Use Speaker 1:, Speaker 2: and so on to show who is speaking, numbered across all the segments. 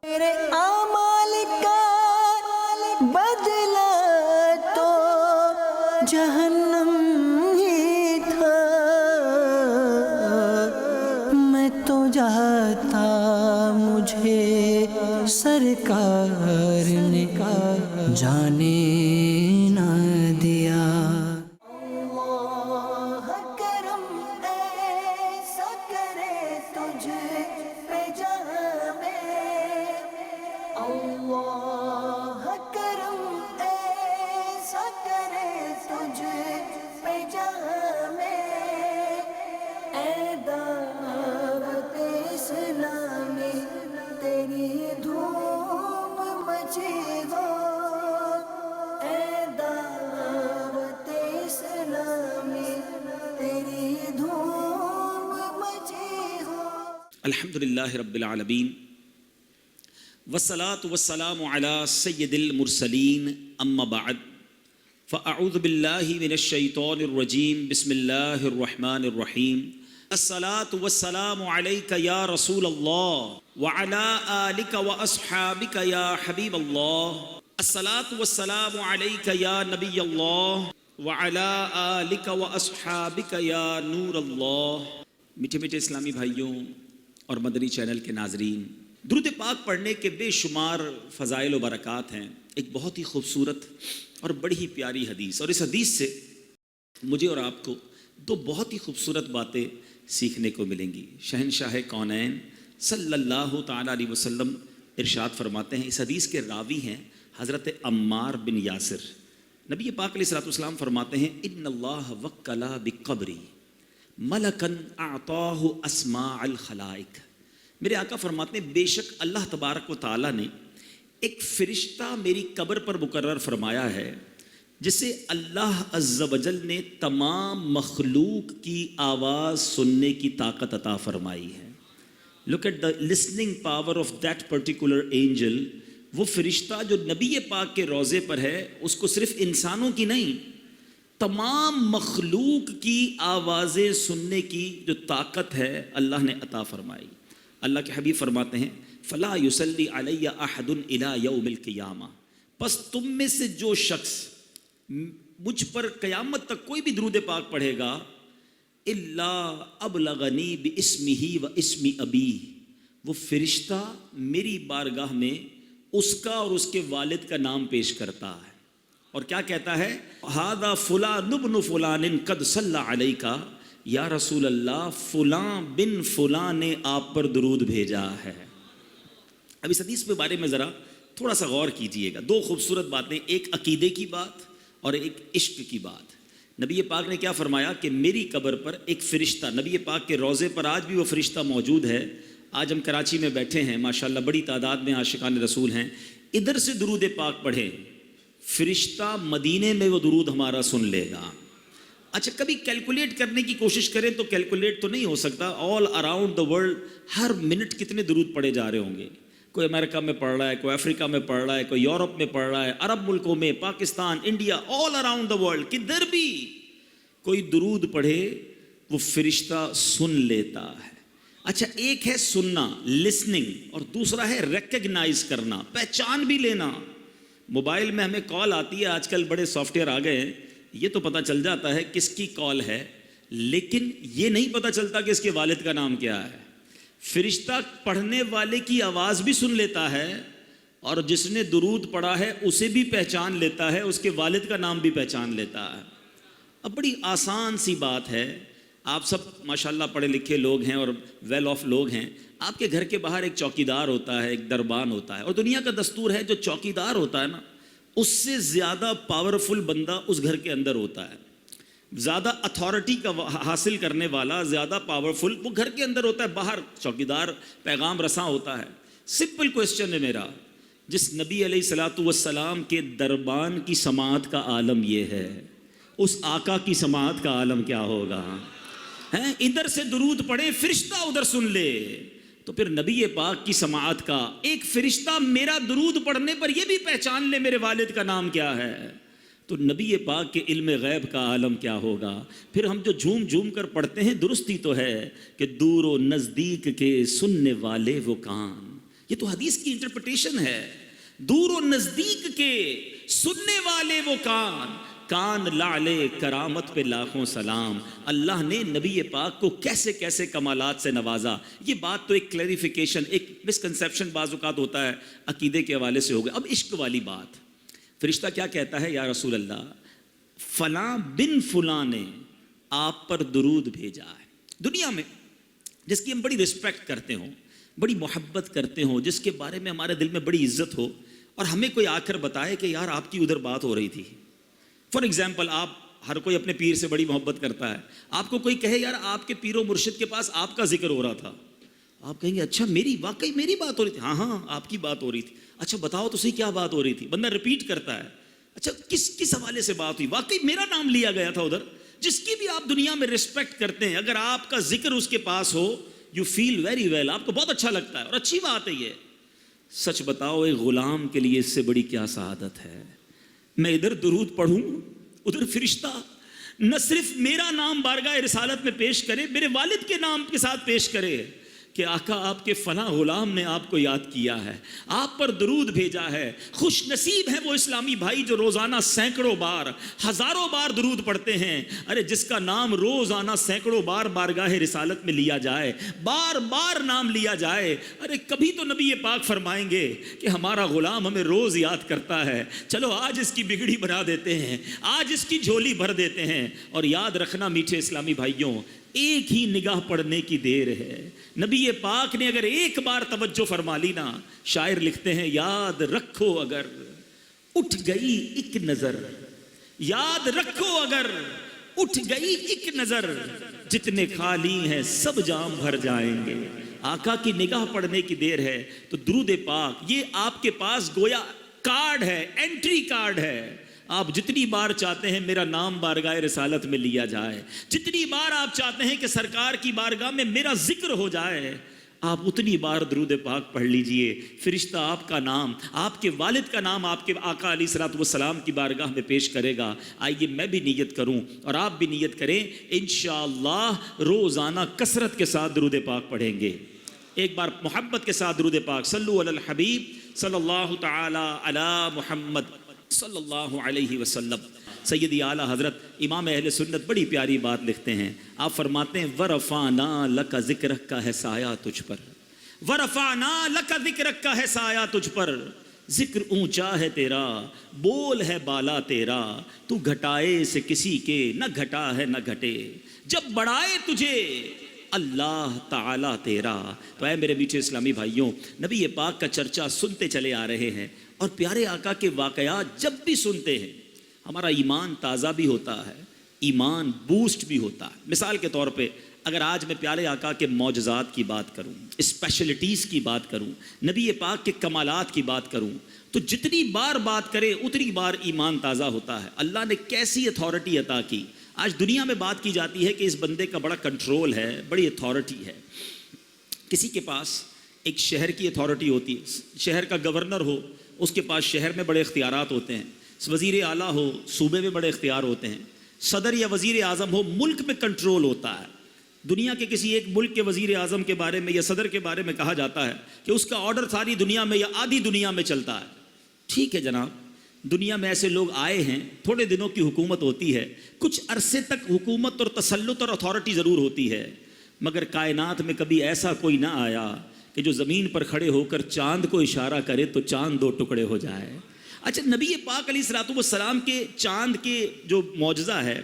Speaker 1: میرے اعمال کا بدلہ تو جہنم ہی تھا، میں تو جاتا مجھے سرکار نے جانے نہ دیا۔ اللہ کرم ایسا کرے تجھ پہ جہاں میں، اللہ کرم ایسا کرے تجھ پہ جہاں میں، اے دعوت اسلامی تیری دھوم مچی ہو، اے دعوت اسلامی تیری دھوم مچی ہو۔
Speaker 2: الحمدللہ رب العالمین والصلاة والسلام على سید المرسلین اما بعد فاعوذ باللہ من الشیطان الرجیم بسم اللہ الرحمن الرحیم الصلاة والسلام علیک یا رسول اللہ وعلى آلک واصحابک یا حبیب اللہ، الصلاة والسلام علیک یا نبی اللہ وعلى آلک واصحابک یا نور اللہ۔ میٹھے میٹھے اسلامی بھائیوں اور مدنی چینل کے ناظرین، درود پاک پڑھنے کے بے شمار فضائل و برکات ہیں۔ ایک بہت ہی خوبصورت اور بڑی ہی پیاری حدیث، اور اس حدیث سے مجھے اور آپ کو دو بہت ہی خوبصورت باتیں سیکھنے کو ملیں گی۔ شہنشاہ کونین صلی اللہ تعالیٰ علیہ وسلم ارشاد فرماتے ہیں، اس حدیث کے راوی ہیں حضرت عمار بن یاسر۔ نبی پاک علیہ الصلوۃ والسلام فرماتے ہیں، ان اللہ وکل بقبری ملکن اعطاہ اسماء الخلائق۔ میرے آقا فرماتے ہیں، بے شک اللہ تبارک و تعالیٰ نے ایک فرشتہ میری قبر پر مقرر فرمایا ہے، جسے اللہ عز و جل نے تمام مخلوق کی آواز سننے کی طاقت عطا فرمائی ہے۔ Look at the listening power of that particular angel. وہ فرشتہ جو نبی پاک کے روضے پر ہے، اس کو صرف انسانوں کی نہیں، تمام مخلوق کی آوازیں سننے کی جو طاقت ہے اللہ نے عطا فرمائی۔ اللہ کے حبیب فرماتے ہیں، فلا یصلی علی احد الی یوم القیامہ، پس تم میں سے جو شخص مجھ پر قیامت تک کوئی بھی درود پاک پڑھے گا، الا ابلغنی باسمہ و اسم ابی، وہ فرشتہ میری بارگاہ میں اس کا اور اس کے والد کا نام پیش کرتا ہے، اور کیا کہتا ہے، ھذا فلان ابن فلان قد صلی علیک، یا رسول اللہ فلاں بن فلاں نے آپ پر درود بھیجا ہے۔ اب اس حدیث کے بارے میں ذرا تھوڑا سا غور کیجئے گا۔ دو خوبصورت باتیں، ایک عقیدے کی بات اور ایک عشق کی بات۔ نبی پاک نے کیا فرمایا کہ میری قبر پر ایک فرشتہ، نبی پاک کے روضے پر آج بھی وہ فرشتہ موجود ہے۔ آج ہم کراچی میں بیٹھے ہیں، ماشاءاللہ بڑی تعداد میں عاشقان رسول ہیں، ادھر سے درود پاک پڑھیں، فرشتہ مدینے میں وہ درود ہمارا سن لے گا۔ اچھا، کبھی کیلکولیٹ کرنے کی کوشش کریں تو کیلکولیٹ تو نہیں ہو سکتا، all around the world Hare minute کتنے درود پڑھے جا رہے ہوں گے۔ کوئی امریکہ میں پڑھ رہا ہے، کوئی افریقہ میں پڑھ رہا ہے، کوئی یورپ میں پڑھ رہا ہے، عرب ملکوں میں، Pakistan, India, all around the world کدھر بھی کوئی درود پڑھے وہ فرشتہ سن لیتا ہے۔ اچھا، ایک ہے سننا، لسننگ، اور دوسرا ہے ریکگنائز کرنا، پہچان بھی لینا۔ موبائل میں ہمیں کال آتی ہے، آج کل بڑے سافٹ ویئر آ گئے ہیں، یہ تو پتہ چل جاتا ہے کس کی کال ہے، لیکن یہ نہیں پتہ چلتا کہ اس کے والد کا نام کیا ہے۔ فرشتہ پڑھنے والے کی آواز بھی سن لیتا ہے، اور جس نے درود پڑھا ہے اسے بھی پہچان لیتا ہے، اس کے والد کا نام بھی پہچان لیتا ہے۔ اب بڑی آسان سی بات ہے، آپ سب ماشاءاللہ پڑھے لکھے لوگ ہیں اور ویل آف لوگ ہیں، آپ کے گھر کے باہر ایک چوکیدار ہوتا ہے، ایک دربان ہوتا ہے، اور دنیا کا دستور ہے جو چوکیدار ہوتا ہے نا، اس سے زیادہ پاورفل بندہ اس گھر کے اندر ہوتا ہے، زیادہ اتھارٹی کا حاصل کرنے والا، زیادہ پاورفل وہ گھر کے اندر ہوتا ہے، باہر چوکیدار پیغام رساں ہوتا ہے۔ سمپل کوسچن ہے میرا، جس نبی علیہ الصلوۃ والسلام کے دربان کی سماعت کا عالم یہ ہے، اس آقا کی سماعت کا عالم کیا ہوگا؟ ہیں، ادھر سے درود پڑھے، فرشتہ ادھر سن لے، تو پھر نبی پاک کی سماعت کا ایک فرشتہ میرا درود پڑھنے پر یہ بھی پہچان لے میرے والد کا نام کیا ہے، تو نبی پاک کے علم غیب کا عالم کیا ہوگا؟ پھر ہم جو جھوم جھوم کر پڑھتے ہیں، درستی تو ہے کہ دور و نزدیک کے سننے والے وہ کان، یہ تو حدیث کی انٹرپریٹیشن ہے. دور و نزدیک کے سننے والے وہ کان لعلے کرامت پہ لاکھوں سلام. اللہ نے نبی پاک کو کیسے کیسے کمالات سے نوازا. یہ بات تو ایک کلیریفیکیشن، ایک مسکنسیپشن بعض اوقات ہوتا ہے عقیدے کے حوالے سے ہو گیا. اب عشق والی بات، فرشتہ کیا کہتا ہے؟ یا رسول اللہ فلاں بن فلاں نے آپ پر درود بھیجا ہے. دنیا میں جس کی ہم بڑی رسپیکٹ کرتے ہوں، بڑی محبت کرتے ہوں، جس کے بارے میں ہمارے دل میں بڑی عزت ہو، اور ہمیں کوئی آ کر بتائے کہ یار آپ کی ادھر بات ہو رہی تھی. فار ایگزامپل، آپ ہر کوئی اپنے پیر سے بڑی محبت کرتا ہے، آپ کو کوئی کہے یار آپ کے پیر و مرشد کے پاس آپ کا ذکر ہو رہا تھا، آپ کہیں گے اچھا واقعی میری بات ہو رہی تھی؟ ہاں آپ کی بات ہو رہی تھی. اچھا بتاؤ تو صحیح کیا بات ہو رہی تھی. بندہ ریپیٹ کرتا ہے، اچھا کس حوالے سے بات ہوئی؟ واقعی میرا نام لیا گیا تھا ادھر. جس کی بھی آپ دنیا میں رسپیکٹ کرتے ہیں، اگر آپ کا ذکر اس کے پاس ہو، یو فیل ویری ویل، آپ کو بہت اچھا لگتا ہے، اور اچھی بات ہے یہ. سچ بتاؤ ایک غلام کے لیے اس سے بڑی کیا سعادت ہے؟ میں ادھر درود پڑھوں، ادھر فرشتہ نہ صرف میرا نام بارگاہ رسالت میں پیش کرے، میرے والد کے نام کے ساتھ پیش کرے کہ آقا آپ کے فلاں غلام نے آپ کو یاد کیا ہے، آپ پر درود بھیجا ہے. خوش نصیب ہیں وہ اسلامی بھائی جو روزانہ سینکڑوں بار، ہزاروں بار درود پڑھتے ہیں. ارے جس کا نام روزانہ سینکڑوں بار بارگاہ رسالت میں لیا جائے، بار بار نام لیا جائے، ارے کبھی تو نبی پاک فرمائیں گے کہ ہمارا غلام ہمیں روز یاد کرتا ہے، چلو آج اس کی بگڑی بنا دیتے ہیں، آج اس کی جھولی بھر دیتے ہیں. اور یاد رکھنا میٹھے اسلامی بھائیوں، ایک ہی نگاہ پڑھنے کی دیر ہے. نبی پاک نے اگر ایک بار توجہ فرما لی نا، شاعر لکھتے ہیں یاد رکھو اگر اٹھ گئی ایک نظر، یاد رکھو اگر اٹھ گئی ایک نظر، جتنے خالی ہیں سب جام بھر جائیں گے. آقا کی نگاہ پڑھنے کی دیر ہے. تو درود پاک یہ آپ کے پاس گویا کارڈ ہے، انٹری کارڈ ہے. آپ جتنی بار چاہتے ہیں میرا نام بارگاہ رسالت میں لیا جائے، جتنی بار آپ چاہتے ہیں کہ سرکار کی بارگاہ میں میرا ذکر ہو جائے، آپ اتنی بار درود پاک پڑھ لیجئے. فرشتہ آپ کا نام، آپ کے والد کا نام آپ کے آقا علیہ الصلوۃ والسلام کی بارگاہ میں پیش کرے گا. آئیے میں بھی نیت کروں اور آپ بھی نیت کریں، انشاءاللہ روزانہ کثرت کے ساتھ درود پاک پڑھیں گے. ایک بار محبت کے ساتھ درود پاک، صلو علی الحبیب صلی اللہ تعالی علی محمد صلی اللہ علیہ وسلم. سیدی اعلیٰ حضرت امام اہل سنت بڑی پیاری بات لکھتے ہیں. آپ فرماتے ہیں وَرَفَعْنَا لَكَ ذِكْرَكَ کا ہے سایہ تجھ پر، وَرَفَعْنَا لَكَ ذِكْرَكَ کا ہے سایہ تجھ پر. ذکر اونچا ہے تیرا، بول ہے بالا تیرا، تو گھٹائے سے کسی کے نہ گھٹا ہے نہ گھٹے، جب بڑھائے تجھے اللہ تعالیٰ تیرا. تو اے میرے میٹھے اسلامی بھائیوں، نبی پاک کا چرچا سنتے چلے آ رہے ہیں، اور پیارے آقا کے واقعات جب بھی سنتے ہیں ہمارا ایمان تازہ بھی ہوتا ہے، ایمان بوسٹ بھی ہوتا ہے. مثال کے طور پہ اگر آج میں پیارے آقا کے معجزات کی بات کروں، اسپیشلٹیز کی بات کروں، نبی پاک کے کمالات کی بات کروں، تو جتنی بار بات کرے اتنی بار ایمان تازہ ہوتا ہے. اللہ نے کیسی اتھارٹی عطا کی. آج دنیا میں بات کی جاتی ہے کہ اس بندے کا بڑا کنٹرول ہے، بڑی اتھارٹی ہے. کسی کے پاس ایک شہر کی اتھارٹی ہوتی ہے، شہر کا گورنر ہو، اس کے پاس شہر میں بڑے اختیارات ہوتے ہیں. وزیر اعلیٰ ہو، صوبے میں بڑے اختیار ہوتے ہیں. صدر یا وزیر اعظم ہو، ملک میں کنٹرول ہوتا ہے. دنیا کے کسی ایک ملک کے وزیر اعظم کے بارے میں یا صدر کے بارے میں کہا جاتا ہے کہ اس کا آرڈر ساری دنیا میں یا آدھی دنیا میں چلتا ہے. ٹھیک ہے جناب، دنیا میں ایسے لوگ آئے ہیں، تھوڑے دنوں کی حکومت ہوتی ہے، کچھ عرصے تک حکومت اور تسلط اور اتھارٹی ضرور ہوتی ہے، مگر کائنات میں کبھی ایسا کوئی نہ آیا کہ جو زمین پر کھڑے ہو کر چاند کو اشارہ کرے تو چاند دو ٹکڑے ہو جائے. اچھا، نبی پاک علیہ الصلوۃ والسلام کے چاند کے جو معجزہ ہے،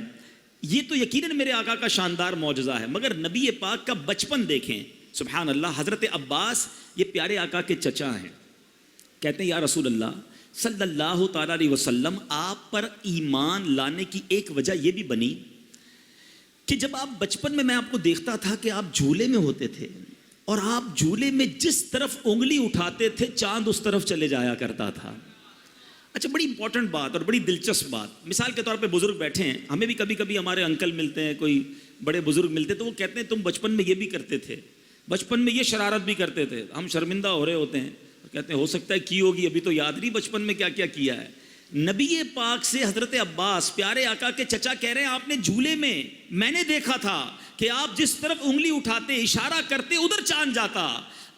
Speaker 2: یہ تو یقیناً میرے آقا کا شاندار معجزہ ہے، مگر نبی پاک کا بچپن دیکھیں. سبحان اللہ. حضرت عباس یہ پیارے آقا کے چچا ہیں. کہتے ہیں یا رسول اللہ صلی اللہ تعالیٰ علیہ وسلم، آپ پر ایمان لانے کی ایک وجہ یہ بھی بنی کہ جب آپ بچپن میں آپ کو دیکھتا تھا کہ آپ جھولے میں ہوتے تھے، اور آپ جھولے میں جس طرف انگلی اٹھاتے تھے چاند اس طرف چلے جایا کرتا تھا. اچھا، بڑی امپورٹنٹ بات اور بڑی دلچسپ بات. مثال کے طور پہ بزرگ بیٹھے ہیں، ہمیں بھی کبھی کبھی ہمارے انکل ملتے ہیں، کوئی بڑے بزرگ ملتے ہیں، تو وہ کہتے ہیں تم بچپن میں یہ بھی کرتے تھے، بچپن میں یہ شرارت بھی کرتے تھے. ہم شرمندہ ہو رہے ہوتے ہیں، کہتے ہیں ہو سکتا ہے کی ہوگی، ابھی تو یاد نہیں بچپن میں کیا کیا کیا ہے. نبی پاک سے حضرت عباس پیارے آقا کے چچا کہہ رہے ہیں آپ نے جھولے میں نے دیکھا تھا کہ آپ جس طرف انگلی اٹھاتے اشارہ کرتے ادھر چاند جاتا.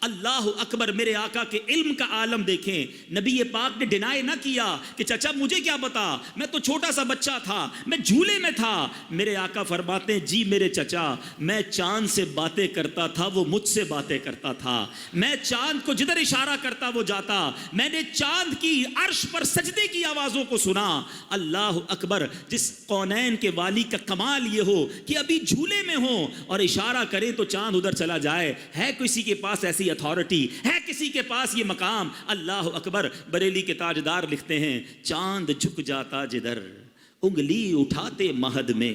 Speaker 2: اللہ اکبر. میرے آقا کے علم کا عالم دیکھیں. نبی پاک نے ڈینائی نہ کیا کہ چچا مجھے کیا پتا, میں تو چھوٹا سا بچہ تھا, میں جھولے میں تھا. میرے آقا فرماتے ہیں جی میرے چچا, میں چاند سے باتیں کرتا تھا, وہ مجھ سے باتیں کرتا تھا. میں چاند کو جدھر اشارہ کرتا وہ جاتا. میں نے چاند کی عرش پر سجدے کی آوازوں کو سنا. اللہ اکبر. جس کونین کے والی کا کمال یہ ہو کہ ابھی جھولے میں ہو اور اشارہ کرے تو چاند ادھر چلا جائے. ہے کسی کے پاس ایسی اتھارٹی, ہے کسی کے پاس یہ مقام؟ اللہ اکبر. بریلی کے تاجدار لکھتے ہیں چاند جھک جاتا جدھر انگلی اٹھاتے مہد میں.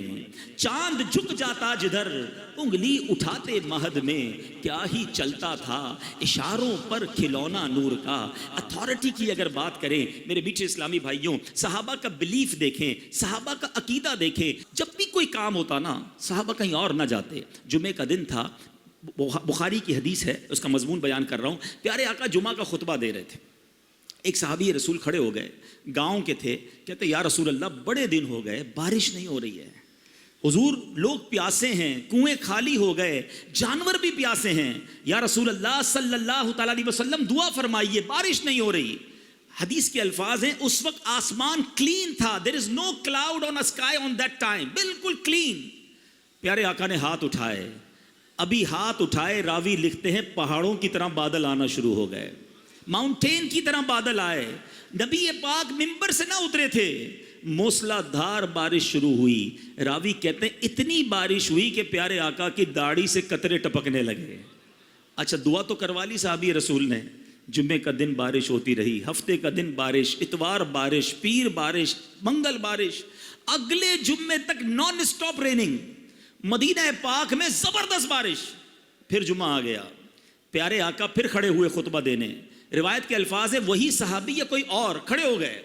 Speaker 2: چاند جھک جاتا جدھر انگلی اٹھاتے مہد میں. کیا ہی چلتا تھا اشاروں پر کھلونا نور کا. اتھارٹی کی اگر بات کریں میرے میٹھے اسلامی بھائیوں, صحابہ کا بلیف دیکھیں, صحابہ کا عقیدہ دیکھیں. جب بھی کوئی کام ہوتا نا صحابہ کہیں اور نہ جاتے. جمعے کا دن تھا, بخاری کی حدیث ہے, اس کا مضمون بیان کر رہا ہوں. پیارے آقا جمعہ کا خطبہ دے رہے تھے. ایک صحابی رسول کھڑے ہو گئے, گاؤں کے تھے. کہتے یا رسول اللہ بڑے دن ہو گئے بارش نہیں ہو رہی ہے. حضور لوگ پیاسے ہیں, کنویں خالی ہو گئے, جانور بھی پیاسے ہیں. یا رسول اللہ صلی اللہ تعالی علیہ وسلم دعا فرمائیے, بارش نہیں ہو رہی. حدیث کے الفاظ ہیں اس وقت آسمان کلین تھا. there is no cloud on a sky on that time, بالکل کلین. پیارے آقا نے ہاتھ اٹھائے. ابھی ہاتھ اٹھائے راوی لکھتے ہیں پہاڑوں کی طرح بادل آنا شروع ہو گئے, ماؤنٹین کی طرح بادل آئے. نبی پاک ممبر سے نہ اترے تھے, موسلا دھار بارش شروع ہوئی. راوی کہتے ہیں اتنی بارش ہوئی کہ پیارے آقا کی داڑھی سے قطرے ٹپکنے لگے. اچھا دعا تو کروا لی صحابی رسول نے. جمعے کا دن بارش ہوتی رہی, ہفتے کا دن بارش, اتوار بارش, پیر بارش, منگل بارش, اگلے جمعے تک نان اسٹاپ ریننگ. مدینہ پاک میں زبردست بارش. پھر جمعہ آ گیا, پیارے آقا پھر کھڑے ہوئے خطبہ دینے. روایت کے الفاظ ہے وہی صحابی یا کوئی اور کھڑے ہو گئے.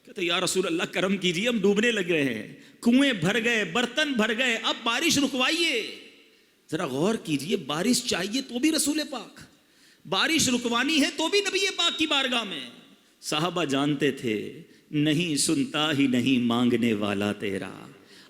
Speaker 2: کہتے یا رسول اللہ کرم کیجیے, ہم ڈوبنے لگ رہے ہیں, کنویں بھر گئے, برتن بھر گئے, اب بارش رکوائیے. ذرا غور کیجیے, بارش چاہیے تو بھی رسول پاک, بارش رکوانی ہے تو بھی نبی پاک کی بارگاہ میں. صحابہ جانتے تھے نہیں سنتا ہی نہیں مانگنے والا تیرا.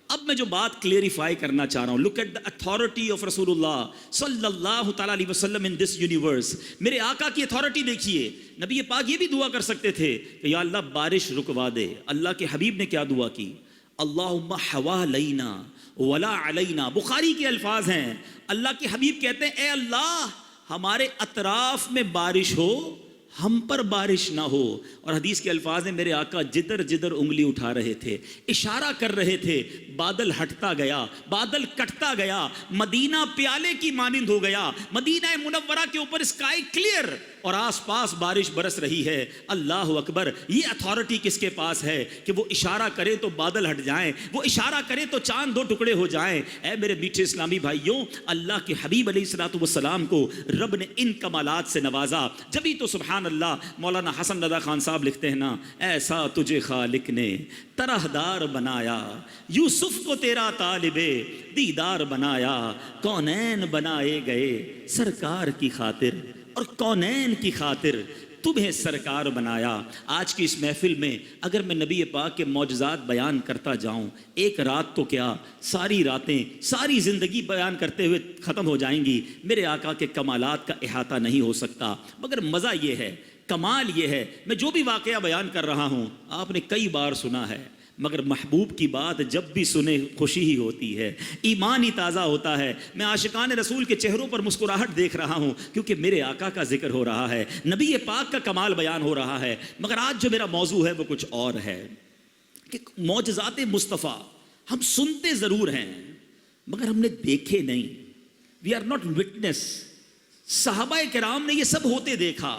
Speaker 2: اب میں جو بات کلیریفائی کرنا چاہ رہا ہوں, look at the authority of رسول اللہ صلی اللہ تعالیٰ علیہ وسلم ان دس یونیورس. میرے آقا کی اتھارٹی دیکھیے. نبی پاک یہ بھی دعا کر سکتے تھے کہ یا اللہ بارش رکوا دے. اللہ کے حبیب نے کیا دعا کی؟ اللہم حوالینا ولا علینا. بخاری کے الفاظ ہیں, اللہ کے حبیب کہتے ہیں اے اللہ ہمارے اطراف میں بارش ہو, ہم پر بارش نہ ہو. اور حدیث کے الفاظ ہیں میرے آقا جدھر جدھر انگلی اٹھا رہے تھے, اشارہ کر رہے تھے, بادل ہٹتا گیا, بادل کٹتا گیا, مدینہ پیالے کی مانند ہو گیا. مدینہ منورہ کے اوپر اسکائی کلیئر اور آس پاس بارش برس رہی ہے. اللہ اکبر. یہ اتھارٹی کس کے پاس ہے کہ وہ اشارہ کرے تو بادل ہٹ جائیں, وہ اشارہ کرے تو چاند دو ٹکڑے ہو جائیں. اے میرے میٹھے اسلامی بھائیوں, اللہ کے حبیب علیہ الصلوۃ والسلام کو رب نے ان کمالات سے نوازا. جبھی تو سبحان اللہ مولانا حسن رضا خان صاحب لکھتے ہیں نا, ایسا تجھے خالق نے طرح دار بنایا, یوسف کو تیرا طالب دیدار بنایا. کونین بنائے گئے سرکار کی خاطر اور کونین کی خاطر تمہیں سرکار بنایا. آج کی اس محفل میں اگر میں نبی پاک کے معجزات بیان کرتا جاؤں, ایک رات تو کیا ساری راتیں, ساری زندگی بیان کرتے ہوئے ختم ہو جائیں گی. میرے آقا کے کمالات کا احاطہ نہیں ہو سکتا. مگر مزہ یہ ہے, کمال یہ ہے, میں جو بھی واقعہ بیان کر رہا ہوں آپ نے کئی بار سنا ہے, مگر محبوب کی بات جب بھی سنے خوشی ہی ہوتی ہے, ایمان ہی تازہ ہوتا ہے. میں عاشقان رسول کے چہروں پر مسکراہٹ دیکھ رہا ہوں کیونکہ میرے آقا کا ذکر ہو رہا ہے, نبی پاک کا کمال بیان ہو رہا ہے. مگر آج جو میرا موضوع ہے وہ کچھ اور ہے کہ معجزات مصطفیٰ ہم سنتے ضرور ہیں مگر ہم نے دیکھے نہیں. We are not witness. صحابہ کرام نے یہ سب ہوتے دیکھا.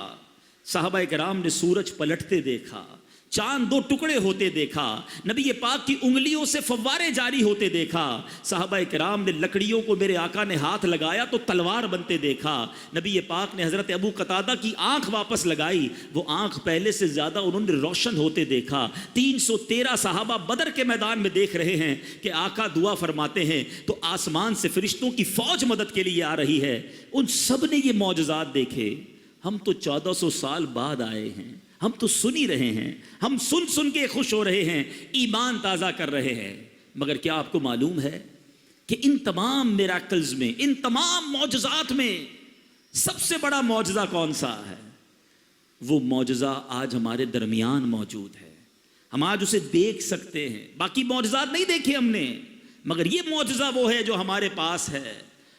Speaker 2: صحابہ کرام نے سورج پلٹتے دیکھا, چاند دو ٹکڑے ہوتے دیکھا, نبی پاک کی انگلیوں سے فوارے جاری ہوتے دیکھا. صحابہ کرام نے لکڑیوں کو میرے آقا نے ہاتھ لگایا تو تلوار بنتے دیکھا. نبی پاک نے حضرت ابو قتادہ کی آنکھ واپس لگائی, وہ آنکھ پہلے سے زیادہ انہوں نے روشن ہوتے دیکھا. 313 صحابہ بدر کے میدان میں دیکھ رہے ہیں کہ آقا دعا فرماتے ہیں تو آسمان سے فرشتوں کی فوج مدد کے لیے آ رہی ہے. ان سب نے یہ معجزات دیکھے. ہم تو 1400 سال بعد آئے ہیں, ہم تو سن ہی رہے ہیں, ہم سن کے خوش ہو رہے ہیں, ایمان تازہ کر رہے ہیں. مگر کیا آپ کو معلوم ہے کہ ان تمام میراکلز میں, ان تمام معجزات میں سب سے بڑا معجزہ کون سا ہے؟ وہ معجزہ آج ہمارے درمیان موجود ہے، ہم آج اسے دیکھ سکتے ہیں۔ باقی معجزات نہیں دیکھے ہم نے، مگر یہ معجزہ وہ ہے جو ہمارے پاس ہے،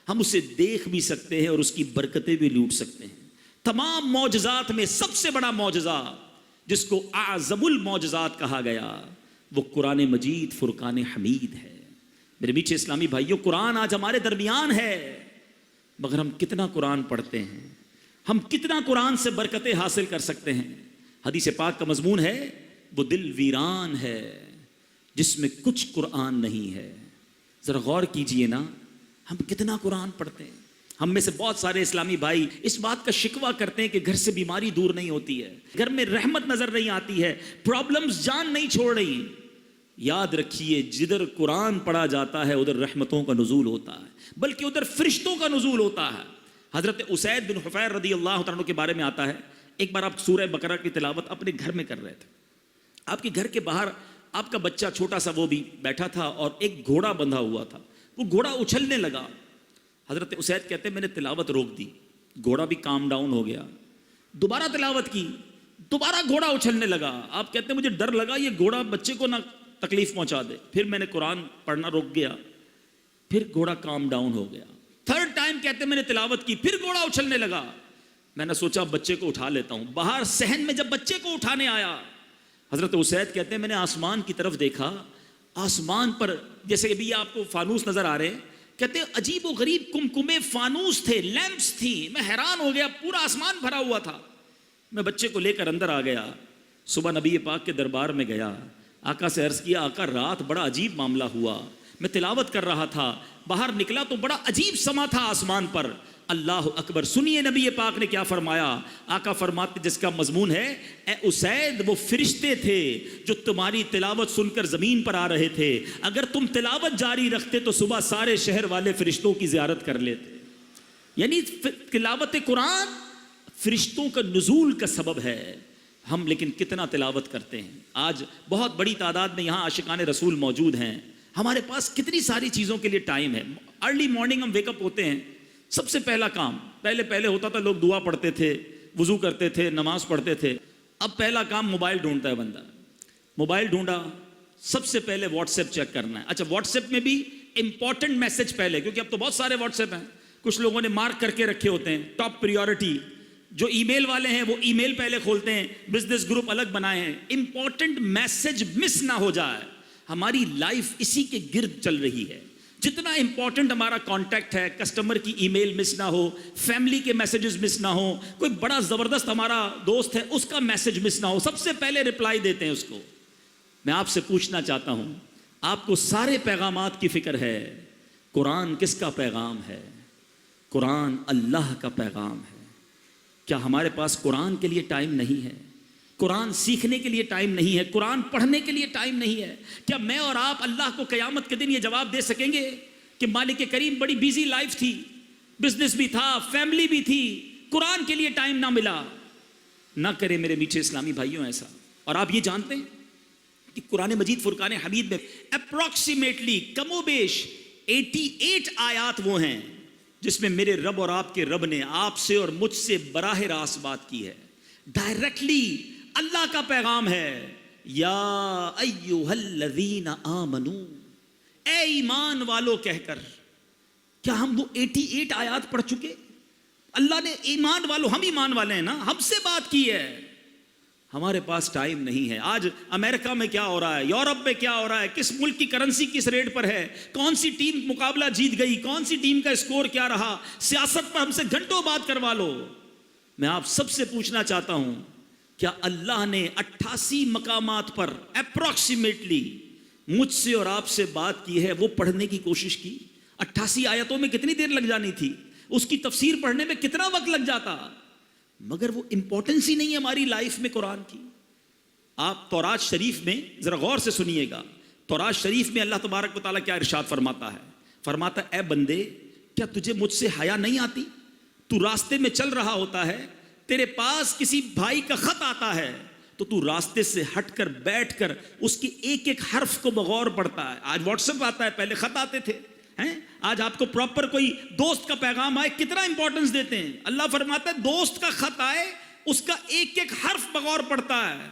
Speaker 2: ہم اسے دیکھ بھی سکتے ہیں اور اس کی برکتیں بھی لوٹ سکتے ہیں۔ تمام معجزات میں سب سے بڑا معجزہ جس کو اعظم المعجزات کہا گیا وہ قرآن مجید فرقان حمید ہے۔ میرے میٹھے اسلامی بھائیوں، قرآن آج ہمارے درمیان ہے، مگر ہم کتنا قرآن پڑھتے ہیں، ہم کتنا قرآن سے برکتیں حاصل کر سکتے ہیں؟ حدیث پاک کا مضمون ہے وہ دل ویران ہے جس میں کچھ قرآن نہیں ہے۔ ذرا غور کیجئے نا، ہم کتنا قرآن پڑھتے ہیں۔ ہم میں سے بہت سارے اسلامی بھائی اس بات کا شکوہ کرتے ہیں کہ گھر سے بیماری دور نہیں ہوتی ہے، گھر میں رحمت نظر نہیں آتی ہے، پرابلمز جان نہیں چھوڑ رہی۔ یاد رکھیے، جدھر قرآن پڑھا جاتا ہے ادھر رحمتوں کا نزول ہوتا ہے، بلکہ ادھر فرشتوں کا نزول ہوتا ہے۔ حضرت اسید بن حفیر رضی اللہ تعالیٰ عنہ کے بارے میں آتا ہے، ایک بار آپ سورہ بقرہ کی تلاوت اپنے گھر میں کر رہے تھے، آپ کے گھر کے باہر آپ کا بچہ چھوٹا سا وہ بھی بیٹھا تھا اور ایک گھوڑا بندھا ہوا تھا، وہ گھوڑا اچھلنے لگا۔ حضرت اسید کہتے ہیں میں نے تلاوت روک دی، گھوڑا بھی کام ڈاؤن ہو گیا، دوبارہ تلاوت کی، دوبارہ گھوڑا اچھلنے لگا۔ آپ کہتے ہیں مجھے ڈر لگا یہ گھوڑا بچے کو نہ تکلیف پہنچا دے، پھر میں نے قرآن پڑھنا روک گیا، پھر گھوڑا کام ڈاؤن ہو گیا۔ تھرڈ ٹائم کہتے ہیں میں نے تلاوت کی، پھر گھوڑا اچھلنے لگا۔ میں نے سوچا بچے کو اٹھا لیتا ہوں۔ باہر صحن میں جب بچے کو اٹھانے آیا، حضرت اسید کہتے ہیں میں نے آسمان کی طرف دیکھا، آسمان پر جیسے ابھی آپ کو فانوس نظر آ رہے ہیں، کہتے ہیں عجیب و غریب کمکمے فانوس تھے، لیمپس تھی، میں حیران ہو گیا، پورا آسمان بھرا ہوا تھا۔ میں بچے کو لے کر اندر آ گیا، صبح نبی پاک کے دربار میں گیا، آقا سے عرض کیا آقا رات بڑا عجیب معاملہ ہوا، میں تلاوت کر رہا تھا، باہر نکلا تو بڑا عجیب سما تھا آسمان پر۔ اللہ اکبر، سنیے نبی پاک نے کیا فرمایا۔ آقا فرماتے جس کا مضمون ہے اے اسید وہ فرشتے تھے جو تمہاری تلاوت سن کر زمین پر آ رہے تھے، اگر تم تلاوت جاری رکھتے تو صبح سارے شہر والے فرشتوں کی زیارت کر لیتے۔ یعنی تلاوت قرآن فرشتوں کا نزول کا سبب ہے۔ ہم لیکن کتنا تلاوت کرتے ہیں؟ آج بہت بڑی تعداد میں یہاں عاشقان رسول موجود ہیں، ہمارے پاس کتنی ساری چیزوں کے لیے ٹائم ہے۔ ارلی مارننگ ہم ویک اپ ہوتے ہیں، سب سے پہلا کام پہلے ہوتا تھا، لوگ دعا پڑھتے تھے، وضو کرتے تھے، نماز پڑھتے تھے، اب پہلا کام موبائل ڈھونڈتا ہے بندہ۔ موبائل ڈھونڈا، سب سے پہلے واٹس ایپ چیک کرنا ہے۔ اچھا واٹس ایپ میں بھی امپورٹنٹ میسج پہلے، کیونکہ اب تو بہت سارے واٹس ایپ ہیں، کچھ لوگوں نے مارک کر کے رکھے ہوتے ہیں ٹاپ پریورٹی، جو ای میل والے ہیں وہ ای میل پہلے کھولتے ہیں، بزنس گروپ الگ بنائے ہیں، امپورٹنٹ میسج مس نہ ہو جائے۔ ہماری لائف اسی کے گرد چل رہی ہے، جتنا امپورٹنٹ ہمارا کانٹیکٹ ہے، کسٹمر کی ای میل مس نہ ہو، فیملی کے میسیجز مس نہ ہو، کوئی بڑا زبردست ہمارا دوست ہے اس کا میسج مس نہ ہو، سب سے پہلے رپلائی دیتے ہیں اس کو۔ میں آپ سے پوچھنا چاہتا ہوں، آپ کو سارے پیغامات کی فکر ہے، قرآن کس کا پیغام ہے؟ قرآن اللہ کا پیغام ہے۔ کیا ہمارے پاس قرآن کے لیے ٹائم نہیں ہے؟ قرآن سیکھنے کے لیے ٹائم نہیں ہے؟ قرآن پڑھنے کے لیے ٹائم نہیں ہے؟ کیا میں اور آپ اللہ کو قیامت کے دن یہ جواب دے سکیں گے کہ مالک کریم بڑی بیزی لائف تھی، بزنس بھی تھا، فیملی بھی تھی، قرآن کے لیے ٹائم نہ ملا؟ نہ کرے میرے میٹھے اسلامی بھائیوں ایسا۔ اور آپ یہ جانتے ہیں کہ قرآن مجید فرقان حمید میں اپروکسیمیٹلی کم و بیش 88 آیات وہ ہیں جس میں میرے رب اور آپ کے رب نے آپ سے اور مجھ سے براہ راست بات کی ہے، ڈائریکٹلی اللہ کا پیغام ہے۔ یا ایھا الذین آمنو، اے ایمان والو کہہ کر۔ کیا ہم وہ 88 آیات پڑھ چکے؟ اللہ نے ایمان والو، ہم ایمان والے ہیں نا، ہم سے بات کی ہے۔ ہمارے پاس ٹائم نہیں ہے۔ آج امریکہ میں کیا ہو رہا ہے، یورپ میں کیا ہو رہا ہے، کس ملک کی کرنسی کس ریٹ پر ہے، کون سی ٹیم مقابلہ جیت گئی، کون سی ٹیم کا اسکور کیا رہا، سیاست پر ہم سے گھنٹوں بات کروا لو۔ میں آپ سب سے پوچھنا چاہتا ہوں، کیا اللہ نے 88 مقامات پر اپروکسیمیٹلی مجھ سے اور آپ سے بات کی ہے، وہ پڑھنے کی کوشش کی؟ 88 آیتوں میں کتنی دیر لگ جانی تھی، اس کی تفسیر پڑھنے میں کتنا وقت لگ جاتا، مگر وہ امپورٹنس ہی نہیں ہے ہماری لائف میں قرآن کی۔ آپ تورات شریف میں ذرا غور سے سنیے گا، تورات شریف میں اللہ تبارک و تعالیٰ کیا ارشاد فرماتا ہے؟ فرماتا ہے اے بندے کیا تجھے مجھ سے حیا نہیں آتی؟ تو راستے میں چل رہا ہوتا ہے، تیرے پاس کسی بھائی کا خط آتا ہے تو تو راستے سے ہٹ کر بیٹھ کر اس کے ایک ایک حرف کو بغور پڑھتا ہے۔ آج واٹس ایپ آتا ہے، پہلے خط آتے تھے، آج آپ کو پراپر کوئی دوست کا پیغام آئے کتنا امپورٹنس دیتے ہیں. اللہ فرماتا ہے دوست کا خط آئے اس کا ایک ایک حرف بغور پڑتا ہے.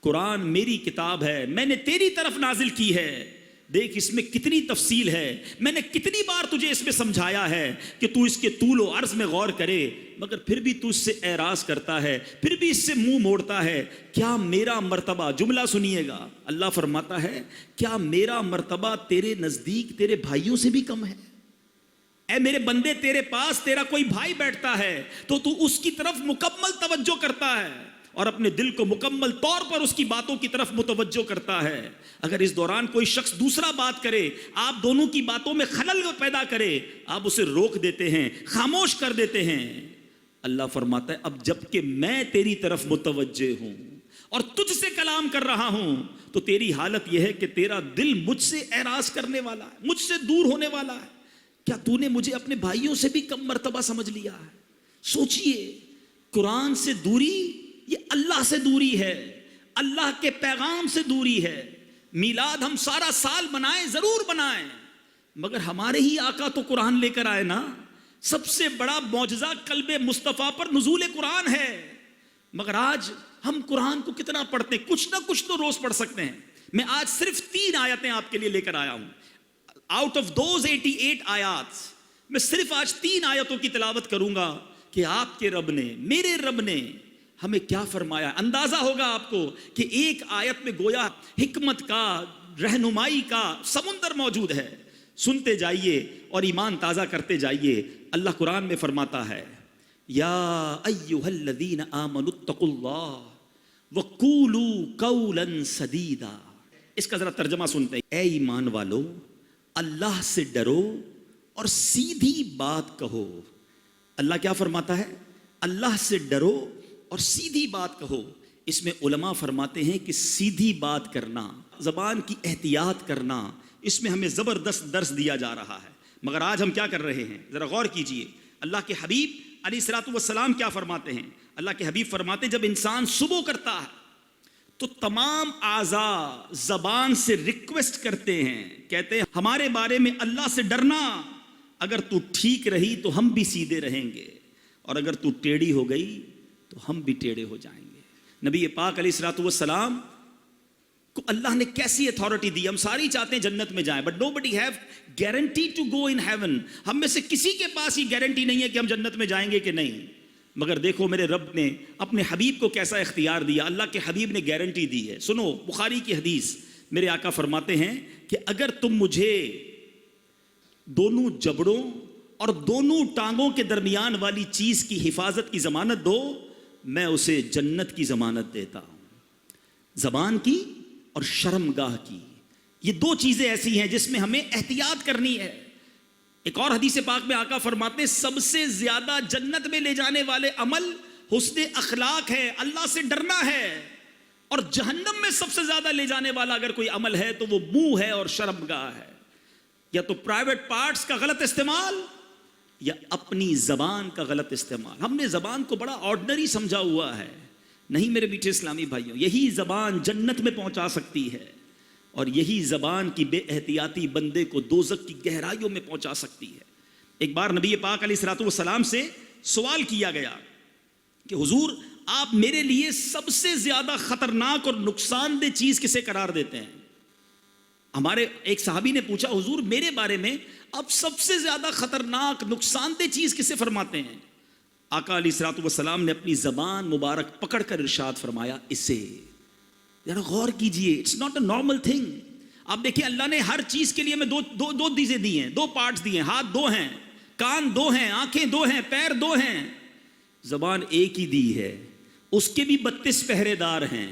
Speaker 2: قرآن میری کتاب ہے, میں نے تیری طرف نازل کی ہے, دیکھ اس میں کتنی تفصیل ہے, میں نے کتنی بار تجھے اس میں سمجھایا ہے کہ تو اس کے طول و عرض میں غور کرے, مگر پھر بھی تو اس سے اعراض کرتا ہے, پھر بھی اس سے منہ موڑتا ہے. کیا میرا مرتبہ, جملہ سنیے گا, اللہ فرماتا ہے کیا میرا مرتبہ تیرے نزدیک تیرے بھائیوں سے بھی کم ہے؟ اے میرے بندے, تیرے پاس تیرا کوئی بھائی بیٹھتا ہے تو اس کی طرف مکمل توجہ کرتا ہے اور اپنے دل کو مکمل طور پر اس کی باتوں کی طرف متوجہ کرتا ہے. اگر اس دوران کوئی شخص دوسرا بات کرے, آپ دونوں کی باتوں میں خلل پیدا کرے, آپ اسے روک دیتے ہیں, خاموش کر دیتے ہیں. اللہ فرماتا ہے اب جب کہ میں تیری طرف متوجہ ہوں اور تجھ سے کلام کر رہا ہوں تو تیری حالت یہ ہے کہ تیرا دل مجھ سے اعراض کرنے والا ہے, مجھ سے دور ہونے والا ہے. کیا تو نے مجھے اپنے بھائیوں سے بھی کم مرتبہ سمجھ لیا ہے؟ سوچئے, قرآن سے دوری یہ اللہ سے دوری ہے, اللہ کے پیغام سے دوری ہے. میلاد ہم سارا سال منائیں, ضرور منائیں, مگر ہمارے ہی آقا تو قرآن لے کر آئے نا. سب سے بڑا معجزہ قلب مصطفیٰ پر نزول قرآن ہے. مگر آج ہم قرآن کو کتنا پڑھتے ہیں؟ کچھ نہ کچھ تو روز پڑھ سکتے ہیں. میں آج صرف 3 آیتیں آپ کے لیے لے کر آیا ہوں. آؤٹ آف دوز 88 آیات میں صرف آج 3 آیتوں کی تلاوت کروں گا کہ آپ کے رب نے, میرے رب نے ہمیں کیا فرمایا. اندازہ ہوگا آپ کو کہ ایک آیت میں گویا حکمت کا, رہنمائی کا سمندر موجود ہے. سنتے جائیے اور ایمان تازہ کرتے جائیے. اللہ قرآن میں فرماتا ہے یا ایھا الذین آمنوا اتقوا اللہ وقولوا قولا سدیدا. اس کا ذرا ترجمہ سنتے ہیں. اے ایمان والو, اللہ سے ڈرو اور سیدھی بات کہو. اللہ کیا فرماتا ہے؟ اللہ سے ڈرو اور سیدھی بات کہو. اس میں علماء فرماتے ہیں کہ سیدھی بات کرنا, زبان کی احتیاط کرنا, اس میں ہمیں زبردست درس دیا جا رہا ہے. مگر آج ہم کیا کر رہے ہیں؟ ذرا غور کیجئے. اللہ کے حبیب علیہ الصلوۃ والسلام کیا فرماتے ہیں؟ اللہ کے حبیب فرماتے ہیں جب انسان صبح کرتا ہے تو تمام اعضاء زبان سے ریکویسٹ کرتے ہیں, کہتے ہیں ہمارے بارے میں اللہ سے ڈرنا, اگر تو ٹھیک رہی تو ہم بھی سیدھے رہیں گے, اور اگر تو ٹیڑھی ہو گئی تو ہم بھی ٹیڑھے ہو جائیں گے. نبی پاک علیہ الصلوۃ والسلام کو اللہ نے کیسی اتھارٹی دی. ہم ساری چاہتے ہیں جنت میں جائیں, but nobody have guarantee to go in heaven. ہم میں سے کسی کے پاس یہ گارنٹی نہیں ہے کہ ہم جنت میں جائیں گے کہ نہیں. مگر دیکھو میرے رب نے اپنے حبیب کو کیسا اختیار دیا. اللہ کے حبیب نے گارنٹی دی ہے. سنو بخاری کی حدیث, میرے آقا فرماتے ہیں کہ اگر تم مجھے دونوں جبڑوں اور دونوں ٹانگوں کے درمیان والی چیز کی حفاظت کی ضمانت دو, میں اسے جنت کی ضمانت دیتا ہوں. زبان کی اور شرمگاہ کی, یہ 2 چیزیں ایسی ہیں جس میں ہمیں احتیاط کرنی ہے. ایک اور حدیث پاک میں آقا فرماتے ہیں سب سے زیادہ جنت میں لے جانے والے عمل حسن اخلاق ہے, اللہ سے ڈرنا ہے, اور جہنم میں سب سے زیادہ لے جانے والا اگر کوئی عمل ہے تو وہ منہ ہے اور شرمگاہ ہے. یا تو پرائیویٹ پارٹس کا غلط استعمال یا اپنی زبان کا غلط استعمال. ہم نے زبان کو بڑا آرڈنری سمجھا ہوا ہے. نہیں میرے میٹھے اسلامی بھائیوں, یہی زبان جنت میں پہنچا سکتی ہے, اور یہی زبان کی بے احتیاطی بندے کو دوزخ کی گہرائیوں میں پہنچا سکتی ہے. ایک بار نبی پاک علیہ الصلوۃ والسلام سے سوال کیا گیا کہ حضور آپ میرے لیے سب سے زیادہ خطرناک اور نقصان دہ چیز کسے قرار دیتے ہیں؟ ہمارے ایک صحابی نے پوچھا حضور میرے بارے میں آپ سب سے زیادہ خطرناک نقصان دہ چیز کسے فرماتے ہیں؟ آقا علیہ الصلوۃ والسلام نے اپنی زبان مبارک پکڑ کر ارشاد فرمایا اسے. ذرا غور کیجئے, it's not a normal thing. آپ دیکھیں اللہ نے ہر چیز کے لیے ہمیں دو چیزیں دی ہیں, 2 پارٹس دیے ہیں. ہاتھ 2 ہیں, کان 2 ہیں, آنکھیں 2 ہیں, پیر 2 ہیں. زبان ایک ہی دی ہے, اس کے بھی 32 پہرے دار ہیں,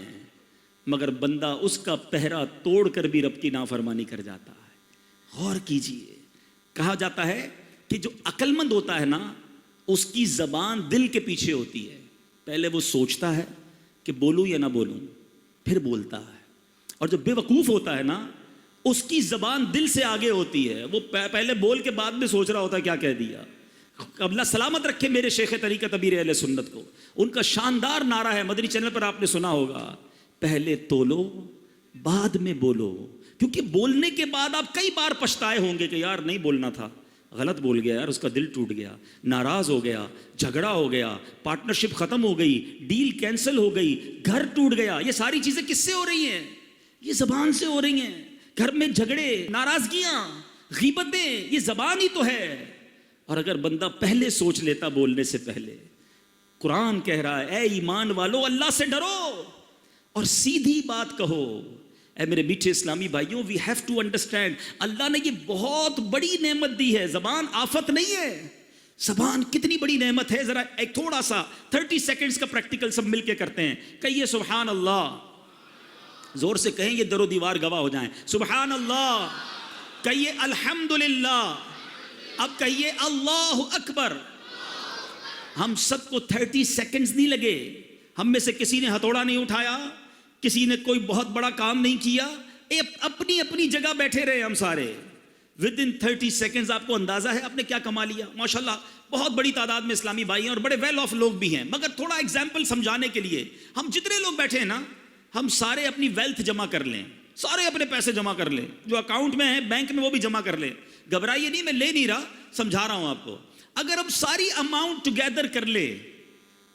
Speaker 2: مگر بندہ اس کا پہرا توڑ کر بھی رب کی نافرمانی کر جاتا ہے. غور کیجئے. کہا جاتا ہے کہ جو عقل مند ہوتا ہے نا اس کی زبان دل کے پیچھے ہوتی ہے. پہلے وہ سوچتا ہے کہ بولوں یا نہ بولوں, پھر بولتا ہے. اور جو بے وقوف ہوتا ہے نا اس کی زبان دل سے آگے ہوتی ہے, وہ پہلے بول کے بعد میں سوچ رہا ہوتا ہے کیا کہہ دیا. اللہ سلامت رکھے میرے شیخ طریقت ابیر اہل سنت کو, ان کا شاندار نعرہ ہے, مدنی چینل پر آپ نے سنا ہوگا, پہلے تولو بعد میں بولو. کیونکہ بولنے کے بعد آپ کئی بار پچھتائے ہوں گے کہ یار نہیں بولنا تھا, غلط بول گیا یار، اس کا دل ٹوٹ گیا، ناراض ہو گیا، جھگڑا ہو گیا، پارٹنرشپ ختم ہو گئی، ڈیل کینسل ہو گئی، گھر ٹوٹ گیا. یہ ساری چیزیں کس سے ہو رہی ہیں؟ یہ زبان سے ہو رہی ہیں. گھر میں جھگڑے، ناراضگیاں، غیبتیں، یہ زبان ہی تو ہے. اور اگر بندہ پہلے سوچ لیتا بولنے سے پہلے. قرآن کہہ رہا ہے اے ایمان والو اللہ سے ڈرو اور سیدھی بات کہو. اے میرے میٹھے اسلامی بھائیوں، وی ہیو ٹو انڈرسٹینڈ، اللہ نے یہ بہت بڑی نعمت دی ہے. زبان آفت نہیں ہے. زبان کتنی بڑی نعمت ہے. ذرا ایک تھوڑا سا 30 سیکنڈز کا پریکٹیکل سب مل کے کرتے ہیں. کہیے سبحان اللہ. زور سے کہیں، یہ در و دیوار گواہ ہو جائیں. سبحان اللہ. کہیے الحمدللہ. اب کہیے اللہ اکبر. ہم سب کو 30 سیکنڈز نہیں لگے. ہم میں سے کسی نے ہتھوڑا نہیں اٹھایا، کسی نے کوئی بہت بڑا کام نہیں کیا. اپنی اپنی جگہ بیٹھے رہے ہم سارے. ود ان 30 سیکنڈز آپ کو اندازہ ہے آپ نے کیا کما لیا. ماشاءاللہ بہت بڑی تعداد میں اسلامی بھائی ہیں اور بڑے ویل آف لوگ بھی ہیں. مگر تھوڑا ایگزامپل سمجھانے کے لیے، ہم جتنے لوگ بیٹھے ہیں نا، ہم سارے اپنی ویلتھ جمع کر لیں، سارے اپنے پیسے جمع کر لیں، جو اکاؤنٹ میں ہیں بینک میں وہ بھی جمع کر لیں. گھبرائیے نہیں، میں لے نہیں رہا، سمجھا رہا ہوں آپ کو. اگر ہم ساری اماؤنٹ ٹوگیدر کر لے،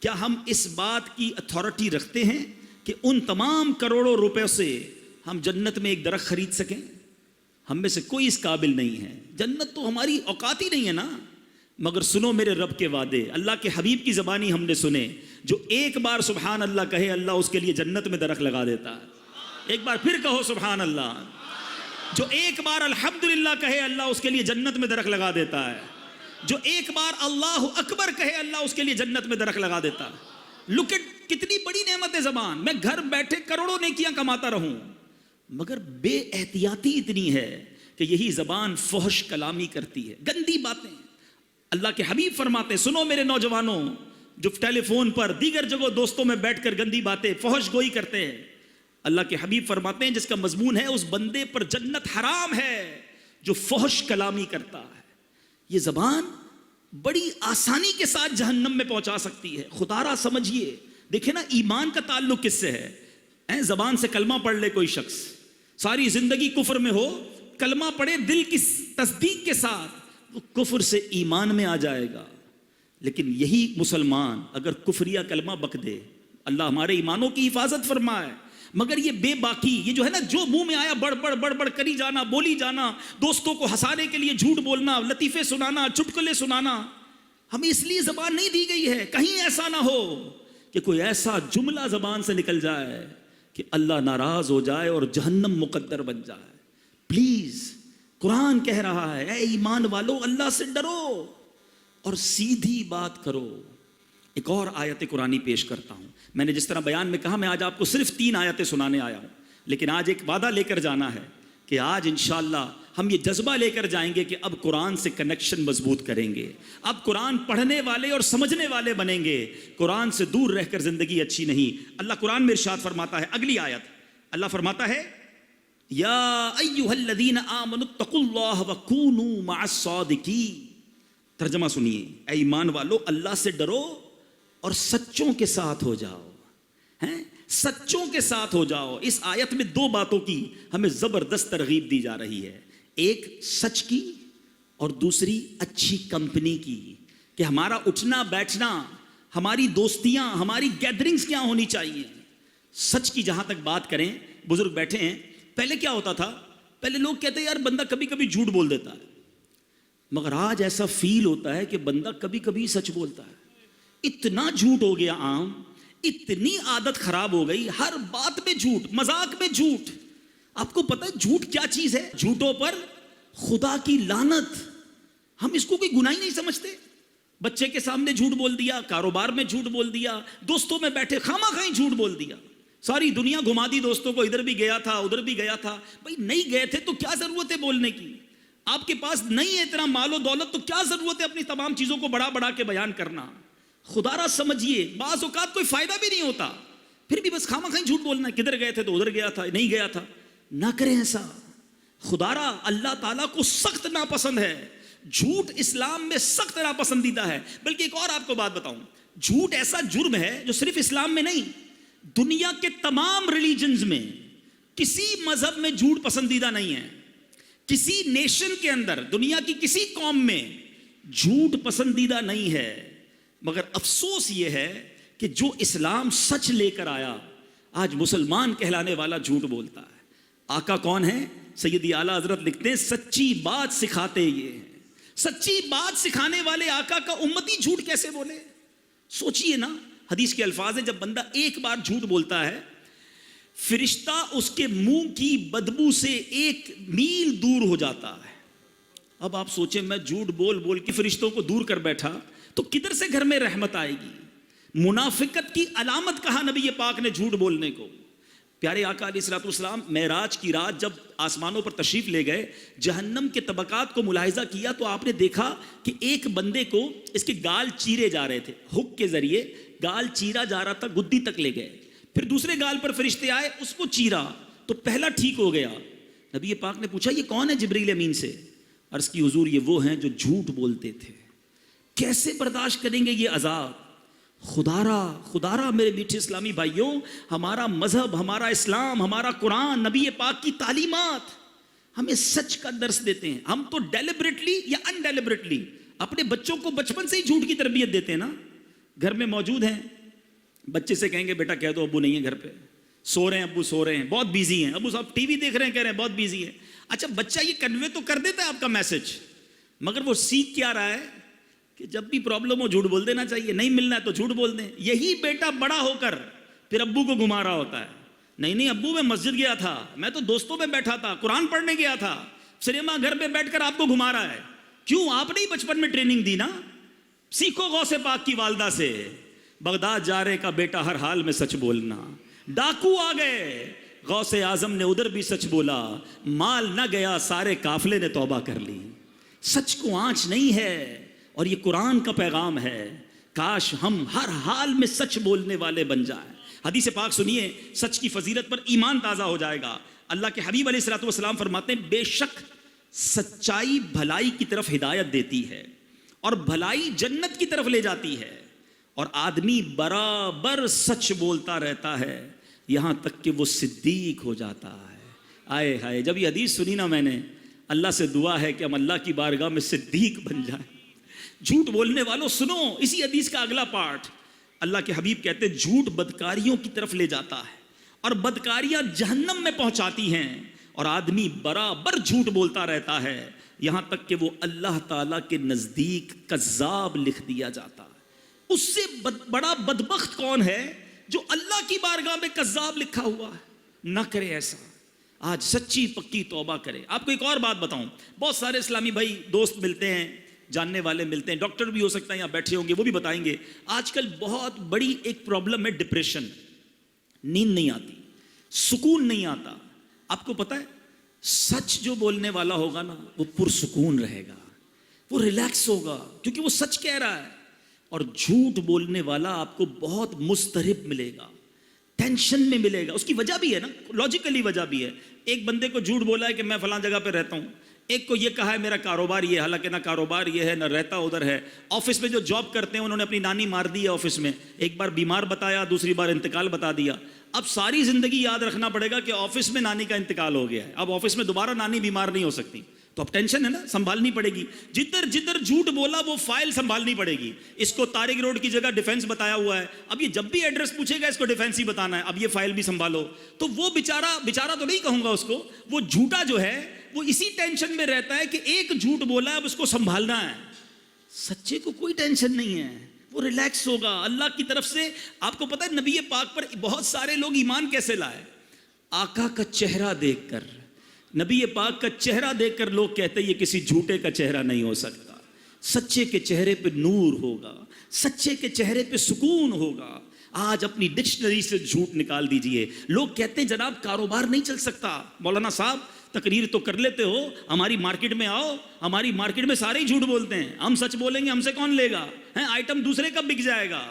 Speaker 2: کیا ہم اس بات کی اتھارٹی رکھتے ہیں کہ ان تمام کروڑوں روپے سے ہم جنت میں ایک درخت خرید سکیں؟ ہم میں سے کوئی اس قابل نہیں ہے. جنت تو ہماری اوقات ہی نہیں ہے نا. مگر سنو میرے رب کے وعدے، اللہ کے حبیب کی زبانی ہم نے سنے. جو ایک بار سبحان اللہ کہے، اللہ اس کے لیے جنت میں درخت لگا دیتا ہے. ایک بار پھر کہو سبحان اللہ. جو ایک بار الحمدللہ کہے، اللہ اس کے لیے جنت میں درخت لگا دیتا ہے. جو ایک بار اللہ اکبر کہے، اللہ اس کے لیے جنت میں درخت لگا دیتا ہے. لک اٹ، کتنی بڑی نعمت ہے زبان. میں گھر بیٹھے کروڑوں نیکیاں کماتا رہوں، مگر بے احتیاطی اتنی ہے کہ یہی زبان فحش کلامی کرتی ہے، گندی باتیں. اللہ کے حبیب فرماتے ہیں، سنو میرے نوجوانوں جو ٹیلی فون پر دیگر جگہوں دوستوں میں بیٹھ کر گندی باتیں، فحش گوئی کرتے ہیں، اللہ کے حبیب فرماتے ہیں جس کا مضمون ہے اس بندے پر جنت حرام ہے جو فحش کلامی کرتا ہے. یہ زبان بڑی آسانی کے ساتھ جہنم میں پہنچا سکتی ہے. خدا را سمجھیے. دیکھیں نا، ایمان کا تعلق کس سے ہے؟ زبان سے کلمہ پڑھ لے کوئی شخص، ساری زندگی کفر میں ہو، کلمہ پڑھے دل کی تصدیق کے ساتھ، وہ کفر سے ایمان میں آ جائے گا. لیکن یہی مسلمان اگر کفریہ کلمہ بک دے، اللہ ہمارے ایمانوں کی حفاظت فرمائے. مگر یہ بے باکی، یہ جو ہے نا، جو منہ میں آیا بڑ بڑ کری جانا، بولی جانا، دوستوں کو ہنسانے کے لیے جھوٹ بولنا، لطیفے سنانا، چٹکلے سنانا، ہمیں اس لیے زبان نہیں دی گئی ہے. کہیں ایسا نہ ہو کہ کوئی ایسا جملہ زبان سے نکل جائے کہ اللہ ناراض ہو جائے اور جہنم مقدر بن جائے. پلیز، قرآن کہہ رہا ہے اے ایمان والو اللہ سے ڈرو اور سیدھی بات کرو. ایک اور آیت قرآنی پیش کرتا ہوں. میں نے جس طرح بیان میں کہا، میں آج آپ کو صرف 3 آیتیں سنانے آیا ہوں، لیکن آج ایک وعدہ لے کر جانا ہے کہ آج انشاءاللہ ہم یہ جذبہ لے کر جائیں گے کہ اب قرآن سے کنیکشن مضبوط کریں گے. اب قرآن پڑھنے والے اور سمجھنے والے بنیں گے. قرآن سے دور رہ کر زندگی اچھی نہیں. اللہ قرآن میں ارشاد فرماتا ہے، اگلی آیت اللہ فرماتا ہے، یا ایھا الذین آمنوا اتقوا اللہ وکونوا مع الصادقین. ترجمہ سنیے، اے ایمان والو اللہ سے ڈرو اور سچوں کے ساتھ ہو جاؤ. ہیں، سچوں کے ساتھ ہو جاؤ. اس آیت میں 2 باتوں کی ہمیں زبردست ترغیب دی جا رہی ہے. ایک سچ کی اور دوسری اچھی کمپنی کی، کہ ہمارا اٹھنا بیٹھنا، ہماری دوستیاں، ہماری گیدرنگز کیا ہونی چاہیے. سچ کی جہاں تک بات کریں، بزرگ بیٹھے ہیں، پہلے کیا ہوتا تھا؟ پہلے لوگ کہتے ہیں یار بندہ کبھی کبھی جھوٹ بول دیتا ہے، مگر آج ایسا فیل ہوتا ہے کہ بندہ کبھی کبھی سچ بولتا ہے. اتنا جھوٹ ہو گیا عام، اتنی عادت خراب ہو گئی، ہر بات میں جھوٹ، مذاق میں جھوٹ. آپ کو پتہ ہے جھوٹ کیا چیز ہے؟ جھوٹوں پر خدا کی لعنت. ہم اس کو کوئی گناہ ہی نہیں سمجھتے. بچے کے سامنے جھوٹ بول دیا، کاروبار میں جھوٹ بول دیا، دوستوں میں بیٹھے خامخواہ جھوٹ بول دیا، ساری دنیا گھما دی دوستوں کو، ادھر بھی گیا تھا ادھر بھی گیا تھا. بھائی نہیں گئے تھے تو کیا ضرورت ہے بولنے کی؟ آپ کے پاس نہیں ہے اتنا مال و دولت تو کیا ضرورت ہے اپنی تمام چیزوں کو بڑا بڑا کے بیان کرنا؟ خدا را سمجھیے، بعض اوقات کوئی فائدہ بھی نہیں ہوتا، پھر بھی بس خامخواہ جھوٹ بولنا ہے. کدھر گئے تھے تو ادھر گیا تھا، نہیں گیا تھا. نہ کریں ایسا. خدا را اللہ تعالیٰ کو سخت ناپسند ہے. جھوٹ اسلام میں سخت ناپسندیدہ ہے. بلکہ ایک اور آپ کو بات بتاؤں، جھوٹ ایسا جرم ہے جو صرف اسلام میں نہیں، دنیا کے تمام ریلیجنز میں کسی مذہب میں جھوٹ پسندیدہ نہیں ہے. کسی نیشن کے اندر، دنیا کی کسی قوم میں جھوٹ پسندیدہ نہیں ہے، مگر افسوس یہ ہے کہ جو اسلام سچ لے کر آیا، آج مسلمان کہلانے والا جھوٹ بولتا ہے۔ آقا کون ہے؟ سیدی اعلیٰ حضرت لکھتے ہیں سچی بات سکھاتے یہ ہیں۔ سچی بات سکھانے والے آقا کا امتی جھوٹ کیسے بولے؟ سوچئے نا، حدیث کے الفاظ ہیں جب بندہ ایک بار جھوٹ بولتا ہے، فرشتہ اس کے منہ کی بدبو سے 1 میل دور ہو جاتا ہے۔ اب آپ سوچیں، میں جھوٹ بول بول کے فرشتوں کو دور کر بیٹھا تو کدھر سے گھر میں رحمت آئے گی؟ منافقت کی علامت کہا نبی پاک نے جھوٹ بولنے کو۔ پیارے آقا علیہ الصلوۃ والسلام معراج کی رات جب آسمانوں پر تشریف لے گئے، جہنم کے طبقات کو ملاحظہ کیا تو آپ نے دیکھا کہ ایک بندے کو اس کے گال چیرے جا رہے تھے، ہک کے ذریعے گال چیرا جا رہا تھا، گدی تک لے گئے، پھر دوسرے گال پر فرشتے آئے، اس کو چیرا تو پہلا ٹھیک ہو گیا۔ نبی پاک نے پوچھا یہ کون ہے؟ جبریل امین سے عرض کی حضور یہ وہ ہیں جو جھوٹ بولتے تھے۔ کیسے برداشت کریں گے یہ عذاب؟ خدارا میرے میٹھے اسلامی بھائیوں، ہمارا مذہب، ہمارا اسلام، ہمارا قرآن، نبی پاک کی تعلیمات ہمیں سچ کا درس دیتے ہیں۔ ہم تو ڈیلیبریٹلی یا ان ڈیلیبریٹلی اپنے بچوں کو بچپن سے ہی جھوٹ کی تربیت دیتے ہیں نا۔ گھر میں موجود ہیں، بچے سے کہیں گے بیٹا کہہ دو ابو نہیں ہے گھر پہ، سو رہے ہیں ابو، سو رہے ہیں، بہت بیزی ہیں ابو صاحب، ٹی وی دیکھ رہے ہیں، کہہ رہے ہیں بہت بیزی ہے۔ اچھا بچہ یہ کنوے تو کر دیتا ہے آپ کا میسج، مگر وہ سیکھ کیا رہا ہے کہ جب بھی پرابلم ہو جھوٹ بول دینا چاہیے، نہیں ملنا ہے تو جھوٹ بول دیں۔ یہی بیٹا بڑا ہو کر پھر ابو کو گھما رہا ہوتا ہے، نہیں ابو میں مسجد گیا تھا، میں تو دوستوں میں بیٹھا تھا، قرآن پڑھنے گیا تھا، سنیما گھر پہ بیٹھ کر آپ کو گھما رہا ہے۔ کیوں؟ آپ نے ہی بچپن میں ٹریننگ دی نا۔ سیکھو غوث پاک کی والدہ سے، بغداد جا رہے کا بیٹا ہر حال میں سچ بولنا۔ ڈاکو آ گئے، غوث اعظم نے ادھر بھی سچ بولا، مال نہ گیا، سارے قافلے نے توبہ کر لی۔ سچ کو آنچ نہیں ہے، اور یہ قرآن کا پیغام ہے، کاش ہم ہر حال میں سچ بولنے والے بن جائیں۔ حدیث پاک سنیے، سچ کی فضیلت پر ایمان تازہ ہو جائے گا۔ اللہ کے حبیب علیہ الصلوۃ والسلام فرماتے ہیں بے شک سچائی بھلائی کی طرف ہدایت دیتی ہے، اور بھلائی جنت کی طرف لے جاتی ہے، اور آدمی برابر سچ بولتا رہتا ہے یہاں تک کہ وہ صدیق ہو جاتا ہے۔ آئے ہائے، جب یہ حدیث سنی نا میں نے، اللہ سے دعا ہے کہ ہم اللہ کی بارگاہ میں صدیق بن جائیں۔ جھوٹ بولنے والوں سنو اسی حدیث کا اگلا پارٹ۔ اللہ کے حبیب کہتے ہیں جھوٹ بدکاریوں کی طرف لے جاتا ہے، اور بدکاریاں جہنم میں پہنچاتی ہیں، اور آدمی برابر جھوٹ بولتا رہتا ہے یہاں تک کہ وہ اللہ تعالیٰ کے نزدیک کذاب لکھ دیا جاتا ہے۔ اس سے بڑا بدبخت کون ہے جو اللہ کی بارگاہ میں کذاب لکھا ہوا ہے؟ نہ کرے ایسا، آج سچی پکی توبہ کرے۔ آپ کو ایک اور بات بتاؤں، بہت سارے اسلامی بھائی دوست ملتے ہیں، جاننے والے ملتے ہیں، ڈاکٹر بھی ہو سکتا ہے یہاں بیٹھے ہوں گے، وہ بھی بتائیں گے آج کل بہت بڑی ایک پرابلم ہے ڈپریشن، نیند نہیں آتی، سکون نہیں آتا۔ آپ کو پتا ہے سچ جو بولنے والا ہوگا نا وہ پرسکون رہے گا، وہ ریلیکس ہوگا کیونکہ وہ سچ کہہ رہا ہے، اور جھوٹ بولنے والا آپ کو بہت مضطرب ملے گا، ٹینشن میں ملے گا۔ اس کی وجہ بھی ہے نا، لاجیکلی وجہ بھی ہے۔ ایک بندے کو جھوٹ بولا ہے کہ میں فلاں جگہ پہ رہتا ہوں، ایک کو یہ کہا ہے میرا کاروبار یہ ہے، حالانکہ نہ کاروبار یہ ہے نہ رہتا ادھر ہے۔ آفس میں جو جاب کرتے ہیں انہوں نے اپنی نانی مار دی ہے آفس میں، ایک بار بیمار بتایا، دوسری بار انتقال بتا دیا۔ اب ساری زندگی یاد رکھنا پڑے گا کہ آفس میں نانی کا انتقال ہو گیا ہے، اب آفس میں دوبارہ نانی بیمار نہیں ہو سکتی، تو اب ٹینشن ہے نا، سنبھالنی پڑے گی۔ جدھر جدھر جھوٹ بولا وہ فائل سنبھالنی پڑے گی۔ اس کو طارق روڈ کی جگہ ڈیفینس بتایا ہوا ہے، اب یہ جب بھی ایڈریس پوچھے گا اس کو ڈیفینس ہی بتانا ہے، اب یہ فائل بھی سنبھالو۔ تو وہ بیچارہ تو نہیں کہوں گا اس کو، وہ جھوٹا جو ہے وہ اسی ٹینشن میں رہتا ہے کہ ایک جھوٹ بولا ہے اب اس کو سنبھالنا ہے۔ سچے کو کوئی ٹینشن نہیں ہے، وہ ریلیکس ہوگا اللہ کی طرف سے۔ آپ کو پتہ ہے نبی پاک پر بہت سارے لوگ ایمان کیسے لائے؟ آقا کا چہرہ دیکھ کر، نبی پاک کا چہرہ دیکھ کر لوگ کہتے ہیں یہ کسی جھوٹے کا چہرہ نہیں ہو سکتا، سچے کے چہرے پہ نور ہوگا، سچے کے چہرے پہ سکون ہوگا۔ آج اپنی ڈکشنری سے جھوٹ نکال دیجئے۔ لوگ کہتے ہیں جناب کاروبار نہیں چل سکتا، مولانا صاحب تقریر تو کر لیتے ہو، ہماری مارکیٹ میں آؤ، ہماری مارکیٹ میں سارے ہی جھوٹ بولتے ہیں، ہم سچ بولیں گے ہم سے کون لے گا؟ آئٹم دوسرے کا بک جائے گا۔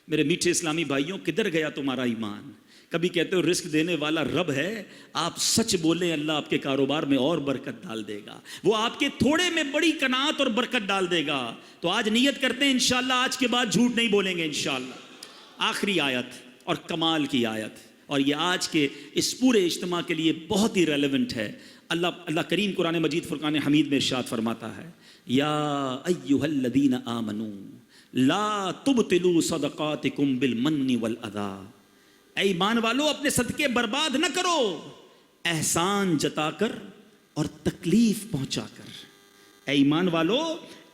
Speaker 2: میرے میٹھے اسلامی بھائیوں، کدھر گیا تمہارا ایمان؟ کبھی کہتے ہو رزق دینے والا رب ہے، آپ سچ بولیں اللہ آپ کے کاروبار میں اور برکت ڈال دے گا، وہ آپ کے تھوڑے میں بڑی قناعت اور برکت ڈال دے گا۔ تو آج نیت کرتے ہیں انشاءاللہ آج کے بعد جھوٹ نہیں بولیں گے انشاءاللہ۔ آخری آیت اور کمال کی آیت، اور یہ آج کے اس پورے اجتماع کے لیے بہت ہی ریلیونٹ ہے. اللہ کریم قرآن مجید فرقان حمید میں ارشاد فرماتا ہے یا ایھا الذین آمنوا لا تبطلوا صدقاتکم بالمن والاذی. اے ایمان والو اپنے صدقے برباد نہ کرو احسان جتا کر اور تکلیف پہنچا کر. اے ایمان والو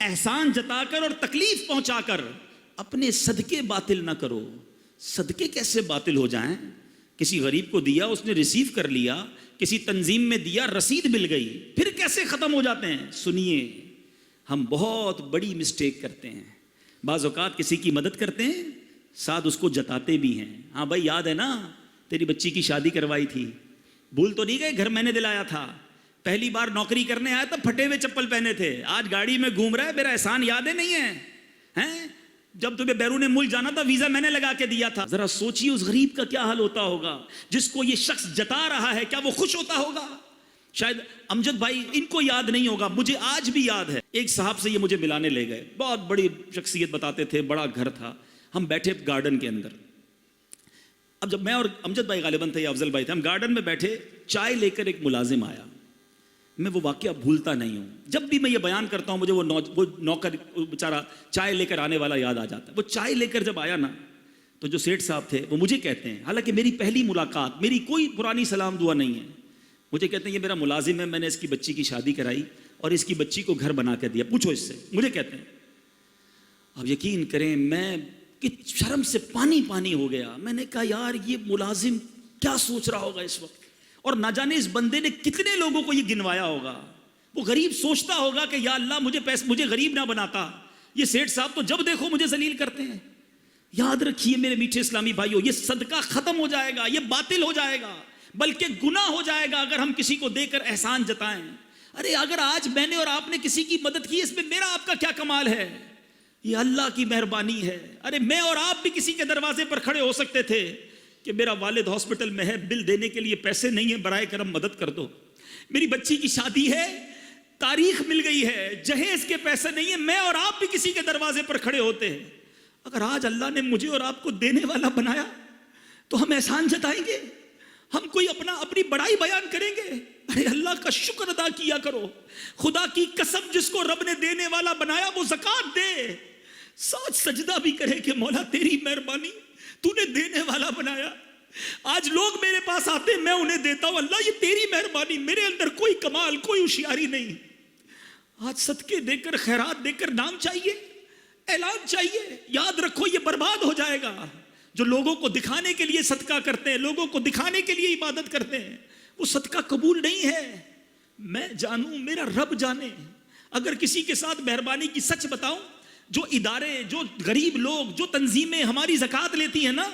Speaker 2: احسان جتا کر اور تکلیف پہنچا کر اپنے صدقے باطل نہ کرو. صدقے کیسے باطل ہو جائیں؟ کسی غریب کو دیا اس نے ریسیو کر لیا, کسی تنظیم میں دیا رسید مل گئی, پھر کیسے ختم ہو جاتے ہیں؟ سنیے, ہم بہت بڑی مسٹیک کرتے ہیں. بعض اوقات کسی کی مدد کرتے ہیں ساتھ اس کو جتاتے بھی ہیں. ہاں بھائی یاد ہے نا تیری بچی کی شادی کروائی تھی, بھول تو نہیں گئے, گھر میں نے دلایا تھا, پہلی بار نوکری کرنے آیا تھا پھٹے ہوئے چپل پہنے تھے, آج گاڑی میں گھوم رہا ہے, میرا احسان یاد ہے نہیں ہے؟ جب تمہیں بیرون ملک جانا تھا ویزا میں نے لگا کے دیا تھا. ذرا سوچیے اس غریب کا کیا حال ہوتا ہوگا جس کو یہ شخص جتا رہا ہے, کیا وہ خوش ہوتا ہوگا؟ شاید امجد بھائی ان کو یاد نہیں ہوگا, مجھے آج بھی یاد ہے. ایک صاحب سے یہ مجھے ملانے لے گئے, بہت بڑی شخصیت بتاتے تھے, بڑا گھر تھا, ہم بیٹھے گارڈن کے اندر. اب جب میں اور امجد بھائی غالباً تھے یا افضل بھائی تھے, ہم گارڈن میں بیٹھے, چائے لے کر ایک ملازم آیا. میں وہ واقعہ بھولتا نہیں ہوں, جب بھی میں یہ بیان کرتا ہوں مجھے وہ نوکر بیچارہ چائے لے کر آنے والا یاد آ جاتا ہے. وہ چائے لے کر جب آیا نا تو جو سیٹھ صاحب تھے وہ مجھے کہتے ہیں, حالانکہ میری پہلی ملاقات, میری کوئی پرانی سلام دعا نہیں ہے, مجھے کہتے ہیں یہ میرا ملازم ہے, میں نے اس کی بچی کی شادی کرائی اور اس کی بچی کو گھر بنا کے دیا, پوچھو اس سے. مجھے کہتے ہیں, اب یقین کریں میں کہ شرم سے پانی پانی ہو گیا. میں نے کہا یار یہ ملازم کیا سوچ رہا ہوگا اس وقت, اور نہ جانے اس بندے نے کتنے لوگوں کو یہ گنوایا ہوگا. وہ غریب سوچتا ہوگا کہ یا اللہ مجھے غریب نہ بناتا, یہ سیٹھ صاحب تو جب دیکھو مجھے ذلیل کرتے ہیں. یاد رکھیے میرے میٹھے اسلامی بھائیوں, یہ صدقہ ختم ہو جائے گا, یہ باطل ہو جائے گا, بلکہ گناہ ہو جائے گا اگر ہم کسی کو دے کر احسان جتائیں. ارے اگر آج میں نے اور آپ نے کسی کی مدد کی, اس میں میرا آپ کا کیا کمال ہے؟ یہ اللہ کی مہربانی ہے. ارے میں اور آپ بھی کسی کے دروازے پر کھڑے ہو سکتے تھے کہ میرا والد ہاسپٹل میں ہے, بل دینے کے لیے پیسے نہیں ہیں, برائے کرم مدد کر دو. میری بچی کی شادی ہے, تاریخ مل گئی ہے, جہیز کے پیسے نہیں ہیں, میں اور آپ بھی کسی کے دروازے پر کھڑے ہوتے ہیں. اگر آج اللہ نے مجھے اور آپ کو دینے والا بنایا تو ہم احسان جتائیں گے, ہم کوئی اپنی بڑائی بیان کریں گے؟ ارے اللہ کا شکر ادا کیا کرو. خدا کی قسم جس کو رب نے دینے والا بنایا وہ زکوٰۃ دے, ساتھ سجدہ بھی کرے کہ مولا تیری مہربانی, تو نے دینے والا بنایا. آج لوگ میرے پاس آتے ہیں, میں انہیں دیتا ہوں, اللہ یہ تیری مہربانی, میرے اندر کوئی کمال کوئی ہوشیاری نہیں. آج صدقے دے کر خیرات دے کر نام چاہیے, اعلان چاہیے. یاد رکھو یہ برباد ہو جائے گا. جو لوگوں کو دکھانے کے لیے صدقہ کرتے ہیں, لوگوں کو دکھانے کے لیے عبادت کرتے ہیں, وہ صدقہ قبول نہیں ہے. میں جانوں, میرا رب جانے. اگر کسی کے ساتھ مہربانی کی سچ بتاؤں, جو ادارے, جو غریب لوگ, جو تنظیمیں ہماری زکوٰۃ لیتی ہیں نا,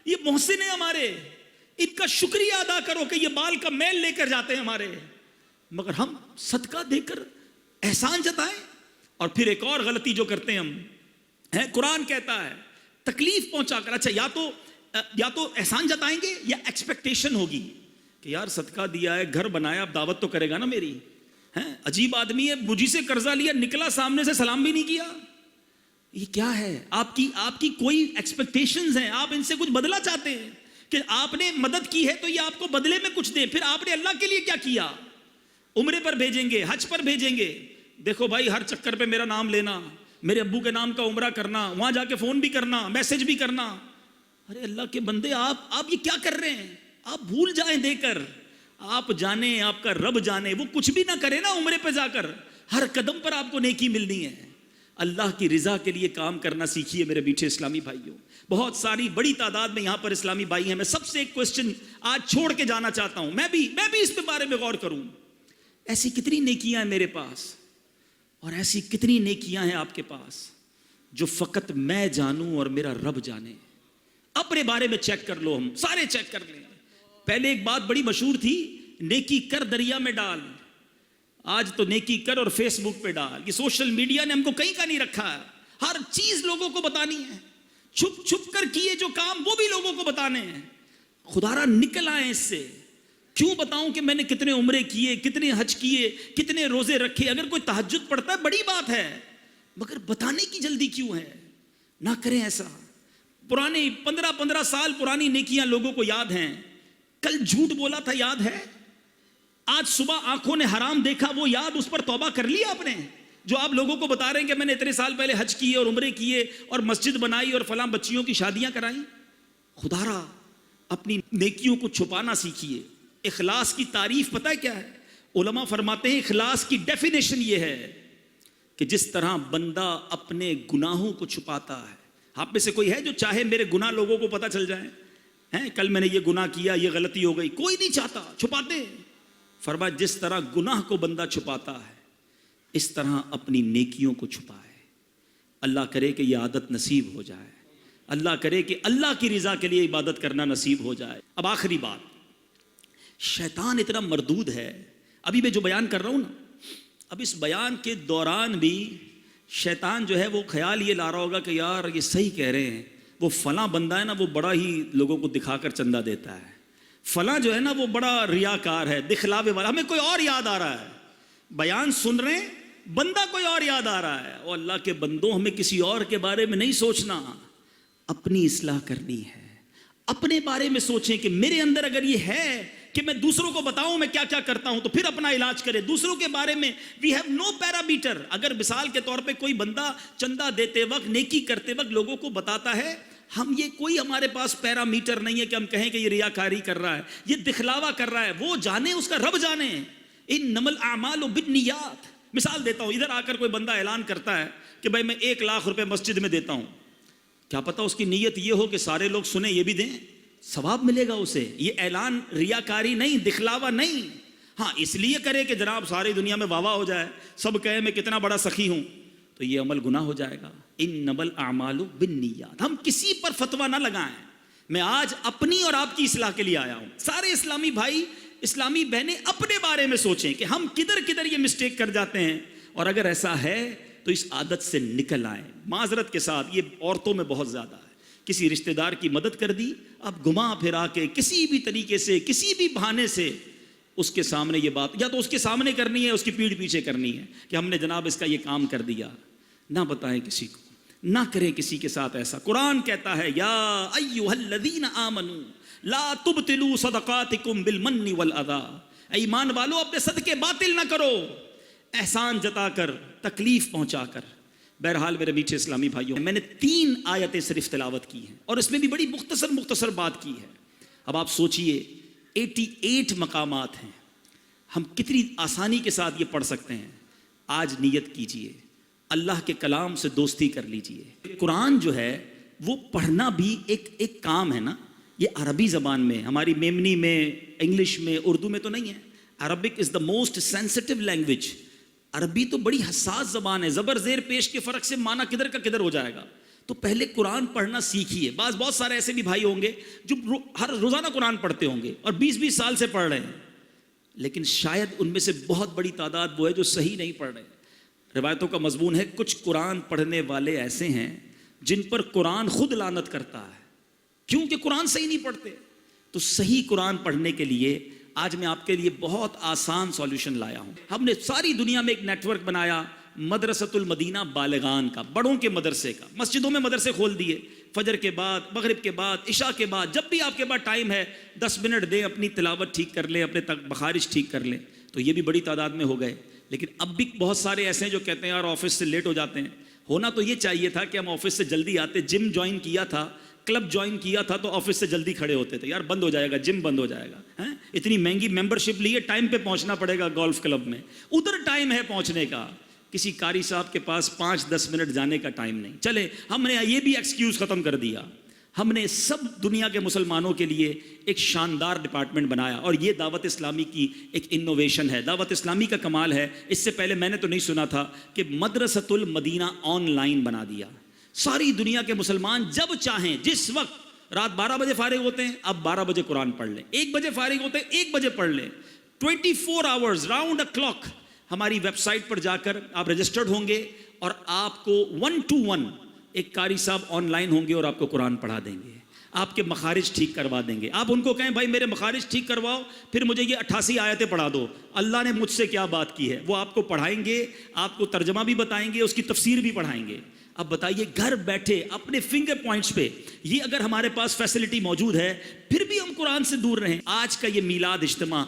Speaker 2: یہ محسن ہیں ہمارے, ان کا شکریہ ادا کرو کہ یہ بال کا میل لے کر جاتے ہیں ہمارے. مگر ہم صدقہ دے کر احسان جتائیں. اور پھر ایک اور غلطی جو کرتے ہیں ہم, قرآن کہتا ہے تکلیف پہنچا کر. اچھا یا تو احسان جتائیں گے یا ایکسپیکٹیشن ہوگی کہ یار صدقہ دیا ہے, گھر بنایا, اب دعوت تو کرے گا نا میری. عجیب آدمی ہے, مجھی سے قرضہ لیا, نکلا سامنے سے سلام بھی نہیں کیا. یہ کیا ہے؟ آپ کی کوئی ایکسپیکٹیشنز ہیں, آپ ان سے کچھ بدلہ چاہتے ہیں کہ آپ نے مدد کی ہے تو یہ آپ کو بدلے میں کچھ دیں. پھر آپ نے اللہ کے لیے کیا کیا؟ عمرے پر بھیجیں گے, حج پر بھیجیں گے. دیکھو بھائی ہر چکر پہ میرا نام لینا, میرے ابو کے نام کا عمرہ کرنا, وہاں جا کے فون بھی کرنا, میسج بھی کرنا. ارے اللہ کے بندے, آپ یہ کیا کر رہے ہیں؟ آپ بھول جائیں دے کر. آپ جانیں, آپ کا رب جانے, وہ کچھ بھی نہ کرے نا عمرے پہ جا کر, ہر قدم پر آپ کو نیکی ملنی ہے. اللہ کی رضا کے لیے کام کرنا سیکھیے میرے میٹھے اسلامی بھائیوں. بہت ساری بڑی تعداد میں یہاں پر اسلامی بھائی ہیں. میں سب سے ایک کوسچن آج چھوڑ کے جانا چاہتا ہوں, میں بھی اس پہ بارے میں غور کروں. ایسی کتنی نیکیاں ہیں میرے پاس, اور ایسی کتنی نیکیاں ہیں آپ کے پاس جو فقط میں جانوں اور میرا رب جانے. اپنے بارے میں چیک کر لو, ہم سارے چیک کر لیں. پہلے ایک بات بڑی مشہور تھی, نیکی کر دریا میں ڈال. آج تو نیکی کر اور فیس بک پہ ڈال. یہ سوشل میڈیا نے ہم کو کہیں کا نہیں رکھا ہے, ہر چیز لوگوں کو بتانی ہے. چھپ چھپ کر کیے جو کام وہ بھی لوگوں کو بتانے ہیں. خدارا نکل آئے اس سے. کیوں بتاؤں کہ میں نے کتنے عمرے کیے, کتنے حج کیے, کتنے روزے رکھے؟ اگر کوئی تہجد پڑھتا ہے بڑی بات ہے, مگر بتانے کی جلدی کیوں ہے؟ نہ کریں ایسا. پرانی 15 سال پرانی نیکیاں لوگوں کو یاد ہیں, کل جھوٹ بولا تھا یاد ہے؟ آج صبح آنکھوں نے حرام دیکھا وہ یاد، اس پر توبہ کر لیا آپ نے؟ جو آپ لوگوں کو بتا رہے ہیں کہ میں نے اتنے سال پہلے حج کیے اور عمرے کیے اور مسجد بنائی اور فلاں بچیوں کی شادیاں کرائیں، خدا را اپنی نیکیوں کو چھپانا سیکھیے۔ اخلاص کی تعریف پتہ ہے کیا ہے؟ علماء فرماتے ہیں اخلاص کی ڈیفینیشن یہ ہے کہ جس طرح بندہ اپنے گناہوں کو چھپاتا ہے۔ آپ میں سے کوئی ہے جو چاہے میرے گناہ لوگوں کو پتہ چل جائیں؟ ہیں کل میں نے یہ گناہ کیا، یہ غلطی ہو گئی، کوئی نہیں چاہتا، چھپاتے۔ فرمایا جس طرح گناہ کو بندہ چھپاتا ہے اس طرح اپنی نیکیوں کو چھپائے۔ اللہ کرے کہ یہ عادت نصیب ہو جائے، اللہ کرے کہ اللہ کی رضا کے لیے عبادت کرنا نصیب ہو جائے۔ اب آخری بات، شیطان اتنا مردود ہے، ابھی میں جو بیان کر رہا ہوں نا، اب اس بیان کے دوران بھی شیطان جو ہے وہ خیال یہ لا رہا ہوگا کہ یار یہ صحیح کہہ رہے ہیں، وہ فلاں بندہ ہے نا وہ بڑا ہی لوگوں کو دکھا کر چندہ دیتا ہے، فلاں جو ہے نا وہ بڑا ریاکار ہے، دکھلاوے والا، ہمیں کوئی اور یاد آ رہا ہے۔ بیان سن رہے ہیں، بندہ کوئی اور یاد آ رہا ہے۔ اور اللہ کے بندوں، ہمیں کسی اور کے بارے میں نہیں سوچنا، اپنی اصلاح کرنی ہے۔ اپنے بارے میں سوچیں کہ میرے اندر اگر یہ ہے کہ میں دوسروں کو بتاؤں میں کیا کیا کرتا ہوں تو پھر اپنا علاج کرے۔ دوسروں کے بارے میں وی ہیو نو پیرامیٹر۔ اگر مثال کے طور پہ کوئی بندہ چندہ دیتے وقت، نیکی کرتے وقت لوگوں کو بتاتا ہے، ہم یہ کوئی ہمارے پاس پیرامیٹر نہیں ہے کہ ہم کہیں کہ یہ ریاکاری کر رہا ہے، یہ دکھلاوا کر رہا ہے، وہ جانے، اس کا رب جانے۔ انما الاعمال بالنیات۔ مثال دیتا ہوں، ادھر آ کر کوئی بندہ اعلان کرتا ہے کہ بھائی میں 1 لاکھ روپے مسجد میں دیتا ہوں، کیا پتہ اس کی نیت یہ ہو کہ سارے لوگ سنیں یہ بھی دیں، ثواب ملے گا اسے۔ یہ اعلان ریاکاری نہیں، دکھلاوا نہیں۔ ہاں اس لیے کرے کہ جناب ساری دنیا میں واہ واہ ہو جائے، سب کہے میں کتنا بڑا سخی ہوں، تو یہ عمل گناہ ہو جائے گا۔ انما الاعمال بالنیات۔ ہم کسی پر فتویٰ نہ لگائیں۔ میں آج اپنی اور آپ کی اصلاح کے لیے آیا ہوں۔ سارے اسلامی بھائی، اسلامی بہنیں اپنے بارے میں سوچیں کہ ہم کدھر کدھر یہ مسٹیک کر جاتے ہیں، اور اگر ایسا ہے تو اس عادت سے نکل آئیں۔ معذرت کے ساتھ یہ عورتوں میں بہت زیادہ ہے۔ کسی رشتہ دار کی مدد کر دی، اب گھما پھرا کے کسی بھی طریقے سے، کسی بھی بہانے سے اس کے سامنے یہ بات، یا تو اس کے سامنے کرنی ہے، اس کی پیٹھ پیچھے کرنی ہے کہ ہم نے جناب اس کا یہ کام کر دیا۔ نہ بتائیں کسی کو، نہ کریں کسی کے ساتھ ایسا۔ قرآن کہتا ہے یا ایھا الذین آمنوا لا تبطلوا صدقاتکم بالمن والاذی۔ اے ایمان والو اپنے صدقے باطل نہ کرو، احسان جتا کر، تکلیف پہنچا کر۔ بہرحال میرے میٹھے اسلامی بھائیوں، میں نے 3 آیتیں صرف تلاوت کی ہیں اور اس میں بھی بڑی مختصر بات کی ہے۔ اب آپ سوچئے 88 مقامات ہیں، ہم کتنی آسانی کے ساتھ یہ پڑھ سکتے ہیں۔ آج نیت کیجئے، اللہ کے کلام سے دوستی کر لیجئے۔ قرآن جو ہے وہ پڑھنا بھی ایک کام ہے نا۔ یہ عربی زبان میں، ہماری میمنی میں، انگلش میں، اردو میں تو نہیں ہے۔ Arabic is the most sensitive language. عربی تو بڑی حساس زبان ہے، زبر زیر پیش کے فرق سے معنی کدھر کا کدھر ہو جائے گا۔ تو پہلے قرآن پڑھنا سیکھیے۔ بہت سارے ایسے بھی بھائی ہوں گے جو ہر روزانہ قرآن پڑھتے ہوں گے اور 20 سال سے پڑھ رہے ہیں، لیکن شاید ان میں سے بہت بڑی تعداد وہ ہے جو صحیح نہیں پڑھ رہے۔ روایتوں کا مضمون ہے کچھ قرآن پڑھنے والے ایسے ہیں جن پر قرآن خود لعنت کرتا ہے کیونکہ قرآن صحیح نہیں پڑھتے۔ تو صحیح قرآن پڑھنے کے لیے آج میں آپ کے لیے بہت آسان سولوشن لایا ہوں۔ ہم نے ساری دنیا میں ایک نیٹ ورک بنایا، مدرسۃ المدینہ بالغان کا، بڑوں کے مدرسے کا۔ مسجدوں میں مدرسے کھول دیے، فجر کے بعد، مغرب کے بعد، عشاء کے بعد، جب بھی آپ کے پاس ٹائم ہے 10 منٹ دیں، اپنی تلاوت ٹھیک کر لیں، اپنے مخارج ٹھیک کر لیں۔ تو یہ بھی بڑی تعداد میں ہو گئے، لیکن اب بھی بہت سارے ایسے ہیں جو کہتے ہیں یار آفس سے لیٹ ہو جاتے ہیں۔ ہونا تو یہ چاہیے تھا کہ ہم آفس سے جلدی آتے، جم جوائن کیا تھا، کلب جوائن کیا تھا تو آفس سے جلدی کھڑے ہوتے تھے۔ یار بند ہو جائے گا، جم بند ہو جائے گا، اتنی مہنگی ممبرشپ لیے، ٹائم پہ پہنچنا پڑے گا گولف کلب میں، ادھر ٹائم ہے پہنچنے کا۔ کسی قاری صاحب کے پاس 5-10 منٹ جانے کا ٹائم نہیں۔ چلے ہم نے یہ بھی ایکسکیوز ختم کر دیا، ہم نے سب دنیا کے مسلمانوں کے لیے ایک شاندار ڈپارٹمنٹ بنایا، اور یہ دعوت اسلامی کی ایک انوویشن ہے۔ دعوت اسلامی کا کمال ہے، اس سے پہلے میں نے تو نہیں سنا تھا کہ مدرسۃ المدینہ آن لائن بنا دیا۔ ساری دنیا کے مسلمان جب چاہیں، جس وقت، رات 12 بجے فارغ ہوتے ہیں، اب 12 بجے قرآن پڑھ لیں، 1 بجے فارغ ہوتے ہیں 1 بجے پڑھ لیں، 24 آورز راؤنڈ اے کلاک۔ ہماری ویب سائٹ پر جا کر آپ رجسٹرڈ ہوں گے اور آپ کو 1 to 1 ایک قاری صاحب آن لائن ہوں گے اور آپ کو قرآن پڑھا دیں گے، آپ کے مخارج ٹھیک کروا دیں گے۔ آپ ان کو کہیں بھائی میرے مخارج ٹھیک کرواؤ، پھر مجھے یہ 88 آیتیں پڑھا دو، اللہ نے مجھ سے کیا بات کی ہے، وہ آپ کو پڑھائیں گے، آپ کو ترجمہ بھی بتائیں گے، اس کی تفسیر بھی پڑھائیں گے۔ اب بتائیے گھر بیٹھے اپنے فنگر پوائنٹس پہ یہ اگر ہمارے پاس فیسلٹی موجود ہے پھر بھی ہم قرآن سے دور رہیں. آج کا یہ میلاد اجتماع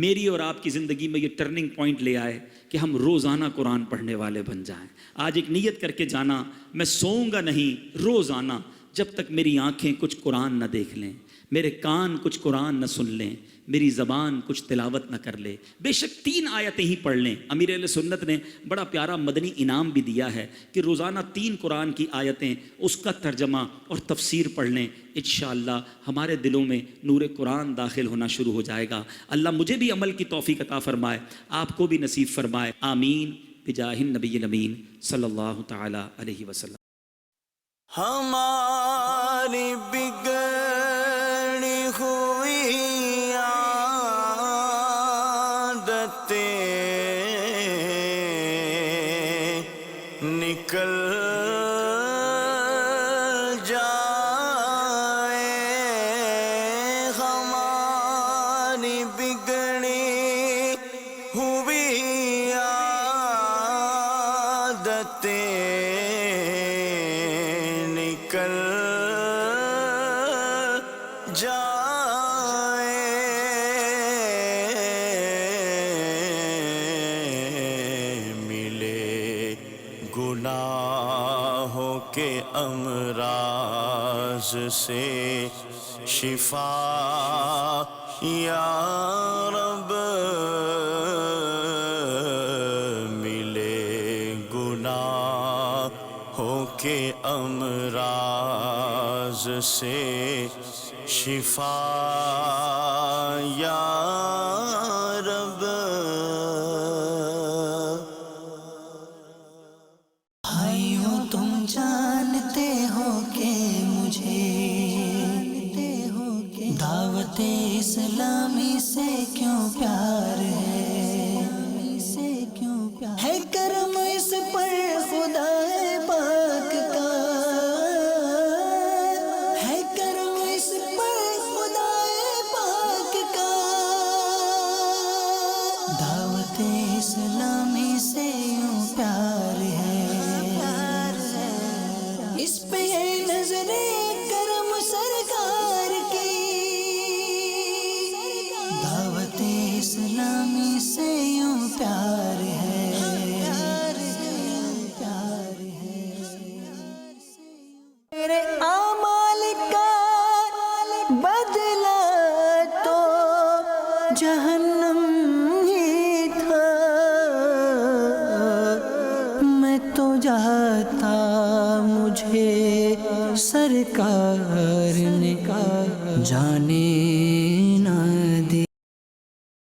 Speaker 2: میری اور آپ کی زندگی میں یہ ٹرننگ پوائنٹ لے آئے کہ ہم روزانہ قرآن پڑھنے والے بن جائیں. آج ایک نیت کر کے جانا, میں سوؤں گا نہیں روزانہ جب تک میری آنکھیں کچھ قرآن نہ دیکھ لیں, میرے کان کچھ قرآن نہ سن لیں, میری زبان کچھ تلاوت نہ کر لے. بے شک 3 آیتیں ہی پڑھ لیں. امیر اہل سنت نے بڑا پیارا مدنی انعام بھی دیا ہے کہ روزانہ 3 قرآن کی آیتیں اس کا ترجمہ اور تفسیر پڑھ لیں. انشاءاللہ ہمارے دلوں میں نور قرآن داخل ہونا شروع ہو جائے گا. اللہ مجھے بھی عمل کی توفیق عطا فرمائے, آپ کو بھی نصیب فرمائے. آمین بجاہ النبی الامین صلی اللہ تعالی علیہ وسلم.
Speaker 1: ہماری بگڑی ہوئی عادتیں نکل جائے, ہماری بگڑی ہوئی عادتیں نکل جائے, ملے گناہوں کے امراض سے شفا یا رب, ملے گناہوں کے امراض سے شفا یا رب. بھائیوں تم جانتے ہو کہ مجھے دعوت اسلامی سے کیوں پیار ہے کرم اس پر خدا پاک کا, ہے کرم اس پر خدا پاک کا, دعوت اسلامی سے یوں پیار ہے, اس پہ ہے نظر کرم سرکار کی, دعوت اسلامی سے یوں پیار ہے. میرے اعمال کا بدلہ تو جہنم ہی تھا, میں تو جاتا مجھے سرکار نے جانے